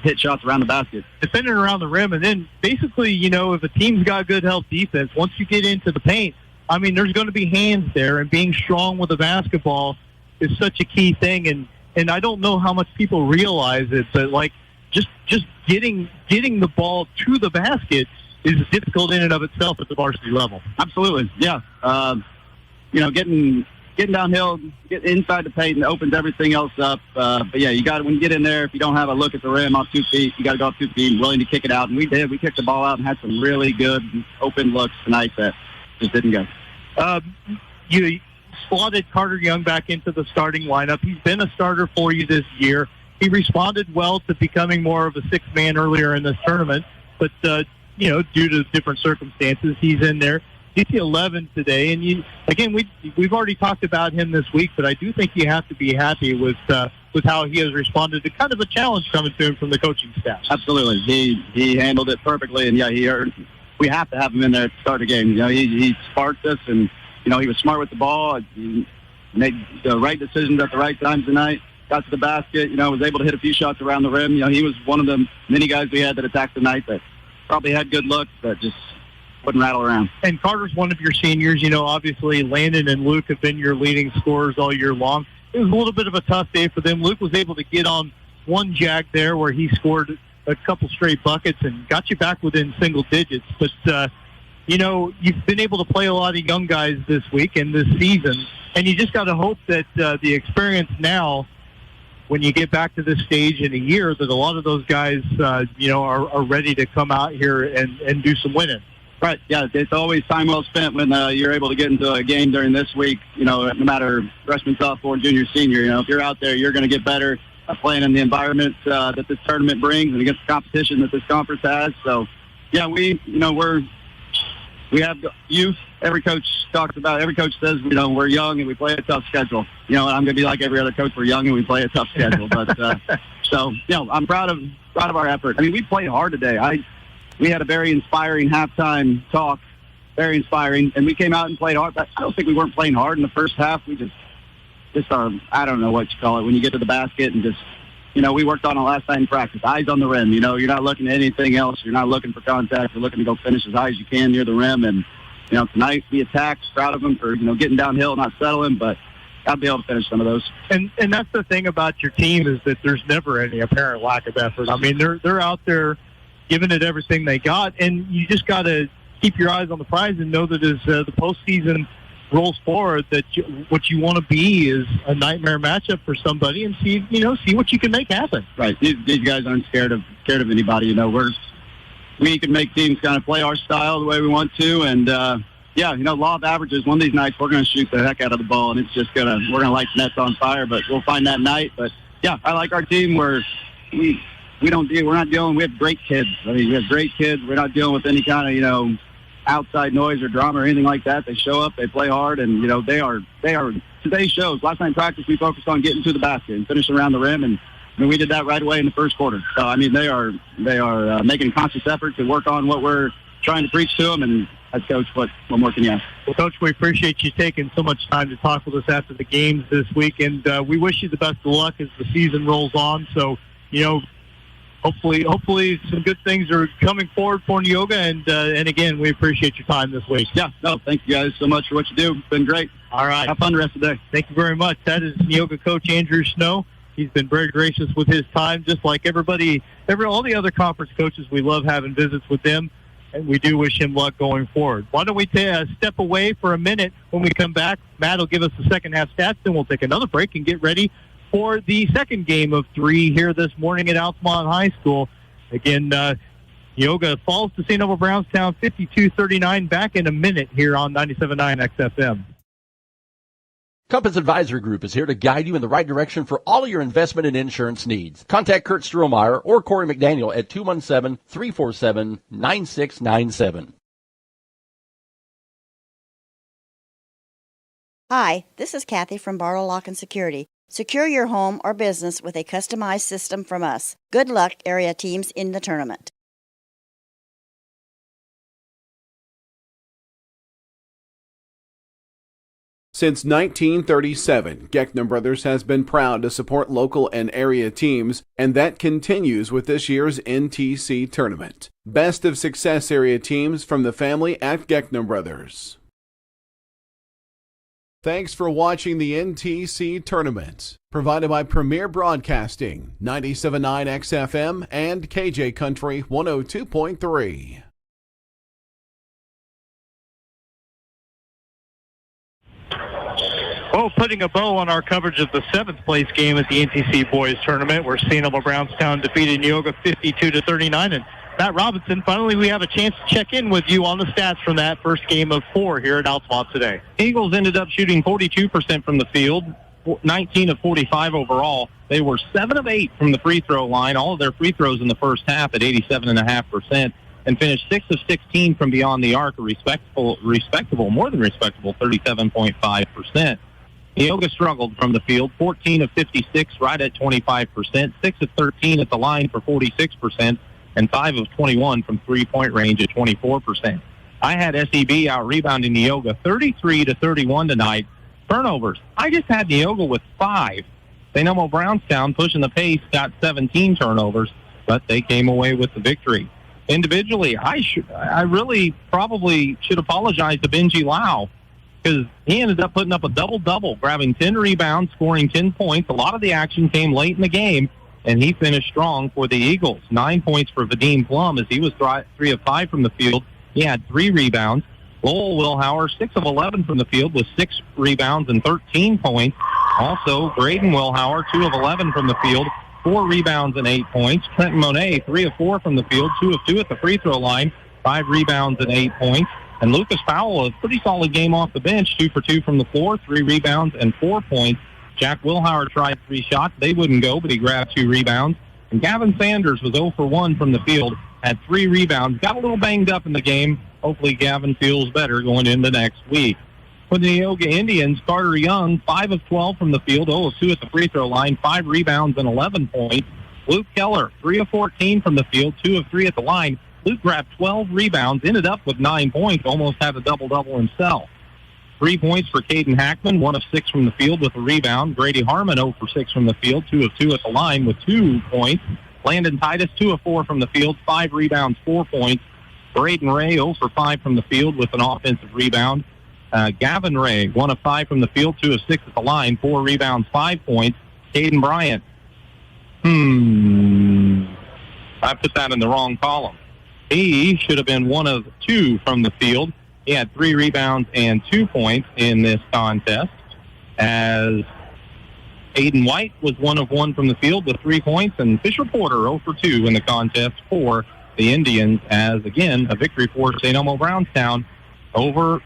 hit shots around the basket. Defending around the rim, and then basically, if a team's got good help defense, once you get into the paint, I mean, there's going to be hands there, and being strong with the basketball is such a key thing. And I don't know how much people realize it, but just getting the ball to the basket is difficult in and of itself at the varsity level. Absolutely, yeah. Getting downhill, getting inside the paint, and opens everything else up. But yeah, when you get in there, if you don't have a look at the rim off 2 feet, you got to go off 2 feet, willing to kick it out. And we did. We kicked the ball out and had some really good open looks tonight that just didn't go. You slotted Carter Young back into the starting lineup. He's been a starter for you this year. He responded well to becoming more of a sixth man earlier in this tournament, but due to different circumstances, he's in there. DC 11 today, and we've already talked about him this week, but I do think you have to be happy with how he has responded to kind of a challenge coming to him from the coaching staff. Absolutely, he handled it perfectly, and we have to have him in there to start the game. He sparked us, and he was smart with the ball. He made the right decisions at the right times tonight. Got to the basket, was able to hit a few shots around the rim. He was one of the many guys we had that attacked tonight that probably had good looks, but just wouldn't rattle around. And Carter's one of your seniors. Obviously Landon and Luke have been your leading scorers all year long. It was a little bit of a tough day for them. Luke was able to get on one jag there where he scored a couple straight buckets and got you back within single digits. But, you've been able to play a lot of young guys this week and this season, and you just got to hope that the experience now, when you get back to this stage in a year, that a lot of those guys, are ready to come out here and do some winning. Right, yeah, it's always time well spent when you're able to get into a game during this week, no matter freshman, sophomore, junior, senior. If you're out there, you're going to get better playing in the environment that this tournament brings and against the competition that this conference has. So, yeah, we have youth. Every coach talks about, every coach says, we're young and we play a tough schedule. I'm going to be like every other coach. We're young and we play a tough schedule. But, I'm proud of our effort. I mean, we played hard today. We had a very inspiring halftime talk, very inspiring, and we came out and played hard. But I don't think we weren't playing hard in the first half. We just I don't know what you call it, when you get to the basket and just, we worked on it last night in practice. Eyes on the rim, you're not looking at anything else. You're not looking for contact. You're looking to go finish as high as you can near the rim. And, tonight we attacked, proud of them for, getting downhill, not settling, but I'll be able to finish some of those. And that's the thing about your team is that there's never any apparent lack of effort. I mean, they're out there giving it everything they got, and you just got to keep your eyes on the prize and know that as the postseason rolls forward, that what you want to be is a nightmare matchup for somebody, and see what you can make happen. Right. These guys aren't scared of anybody. We can make teams kind of play our style the way we want to, and law of averages. One of these nights we're going to shoot the heck out of the ball, and we're going to light the nets on fire. But we'll find that night. But yeah, I like our team where we have great kids. I mean, we have great kids. We're not dealing with any kind of, outside noise or drama or anything like that. They show up, they play hard, and, they are, today's shows. Last night in practice, we focused on getting to the basket and finishing around the rim, and I mean, we did that right away in the first quarter. So, I mean, they are making conscious effort to work on what we're trying to preach to them. And as Coach, what more can you ask? Well, Coach, we appreciate you taking so much time to talk with us after the games this week. And we wish you the best of luck as the season rolls on. So, hopefully some good things are coming forward for Neoga. And again, we appreciate your time this week. Yeah, no, thank you guys so much for what you do. It's been great. All right. Have fun the rest of the day. Thank you very much. That is Neoga coach Andrew Snow. He's been very gracious with his time, just like all the other conference coaches. We love having visits with them, and we do wish him luck going forward. Why don't we step away for a minute? When we come back, Matt will give us the second half stats, then we'll take another break and get ready for the second game of 3 here this morning at Altamont High School. Again, Neoga falls to St. Elmo Brownstown 52-39. Back in a minute here on 97.9 XFM. Compass Advisory Group is here to guide you in the right direction for all of your investment and insurance needs. Contact Kurt Strohmeyer or Corey McDaniel at 217-347-9697. Hi, this is Kathy from Barlow Lock and Security. Secure your home or business with a customized system from us. Good luck, area teams in the tournament. Since 1937, Geckner Brothers has been proud to support local and area teams, and that continues with this year's NTC tournament. Best of Success area teams from the family at Geckner Brothers. Thanks for watching the NTC tournament, provided by Premier Broadcasting, 97.9 XFM and KJ Country 102.3. Well, putting a bow on our coverage of the 7th place game at the NTC Boys Tournament, where St. Elmo Brownstown defeated Neoga 52-39. And Matt Robinson, finally we have a chance to check in with you on the stats from that first game of 4 here at Altamont today. Eagles ended up shooting 42% from the field, 19 of 45 overall. They were 7 of 8 from the free throw line, all of their free throws in the first half at 87.5%, and finished 6 of 16 from beyond the arc, a respectable, more than respectable 37.5%. Neoga struggled from the field, 14 of 56, right at 25%, 6 of 13 at the line for 46%, and 5 of 21 from three-point range at 24%. I had SEB out-rebounding Neoga 33-31 tonight. Turnovers, I just had Neoga with 5. St. Elmo Brownstown pushing the pace, got 17 turnovers, but they came away with the victory. Individually, I really probably should apologize to Benji Lau, because he ended up putting up a double-double, grabbing 10 rebounds, scoring 10 points. A lot of the action came late in the game, and he finished strong for the Eagles. 9 points for Vadim Plum as he was 3 of 5 from the field. He had 3 rebounds. Lowell Wilhauer, 6 of 11 from the field with 6 rebounds and 13 points. Also, Braden Wilhauer, 2 of 11 from the field, 4 rebounds and 8 points. Trenton Monet, 3 of 4 from the field, 2 of 2 at the free throw line, 5 rebounds and 8 points. And Lucas Powell, a pretty solid game off the bench, 2 for 2 from the floor, 3 rebounds and 4 points. Jack Wilhauer tried 3 shots. They wouldn't go, but he grabbed 2 rebounds. And Gavin Sanders was 0 for 1 from the field, had 3 rebounds, got a little banged up in the game. Hopefully Gavin feels better going into next week. For the Neoga Indians, Carter Young, 5 of 12 from the field, 0 of 2 at the free throw line, 5 rebounds and 11 points. Luke Keller, 3 of 14 from the field, 2 of 3 at the line. Luke grabbed 12 rebounds, ended up with 9 points, almost had a double-double himself. 3 points for Caden Hackman, 1 of 6 from the field with a rebound. Grady Harmon, 0 for 6 from the field, 2 of 2 at the line with 2 points. Landon Titus, 2 of 4 from the field, 5 rebounds, 4 points. Braden Ray, 0 for 5 from the field with an offensive rebound. Gavin Ray, 1 of 5 from the field, 2 of 6 at the line, 4 rebounds, 5 points. Caden Bryant, I put that in the wrong column. He should have been 1 of 2 from the field. He had 3 rebounds and 2 points in this contest, as Aiden White was 1 of 1 from the field with 3 points, and Fisher Porter 0 for 2 in the contest for the Indians, as, again, a victory for St. Elmo Brownstown over,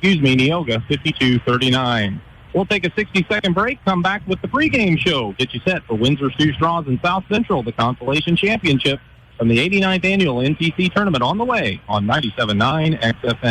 Neoga 52-39. We'll take a 60-second break, come back with the pregame show. Get you set for Windsor Sioux Straws in South Central, the Consolation Championship from the 89th Annual NTC Tournament on the way on 97.9 XFM.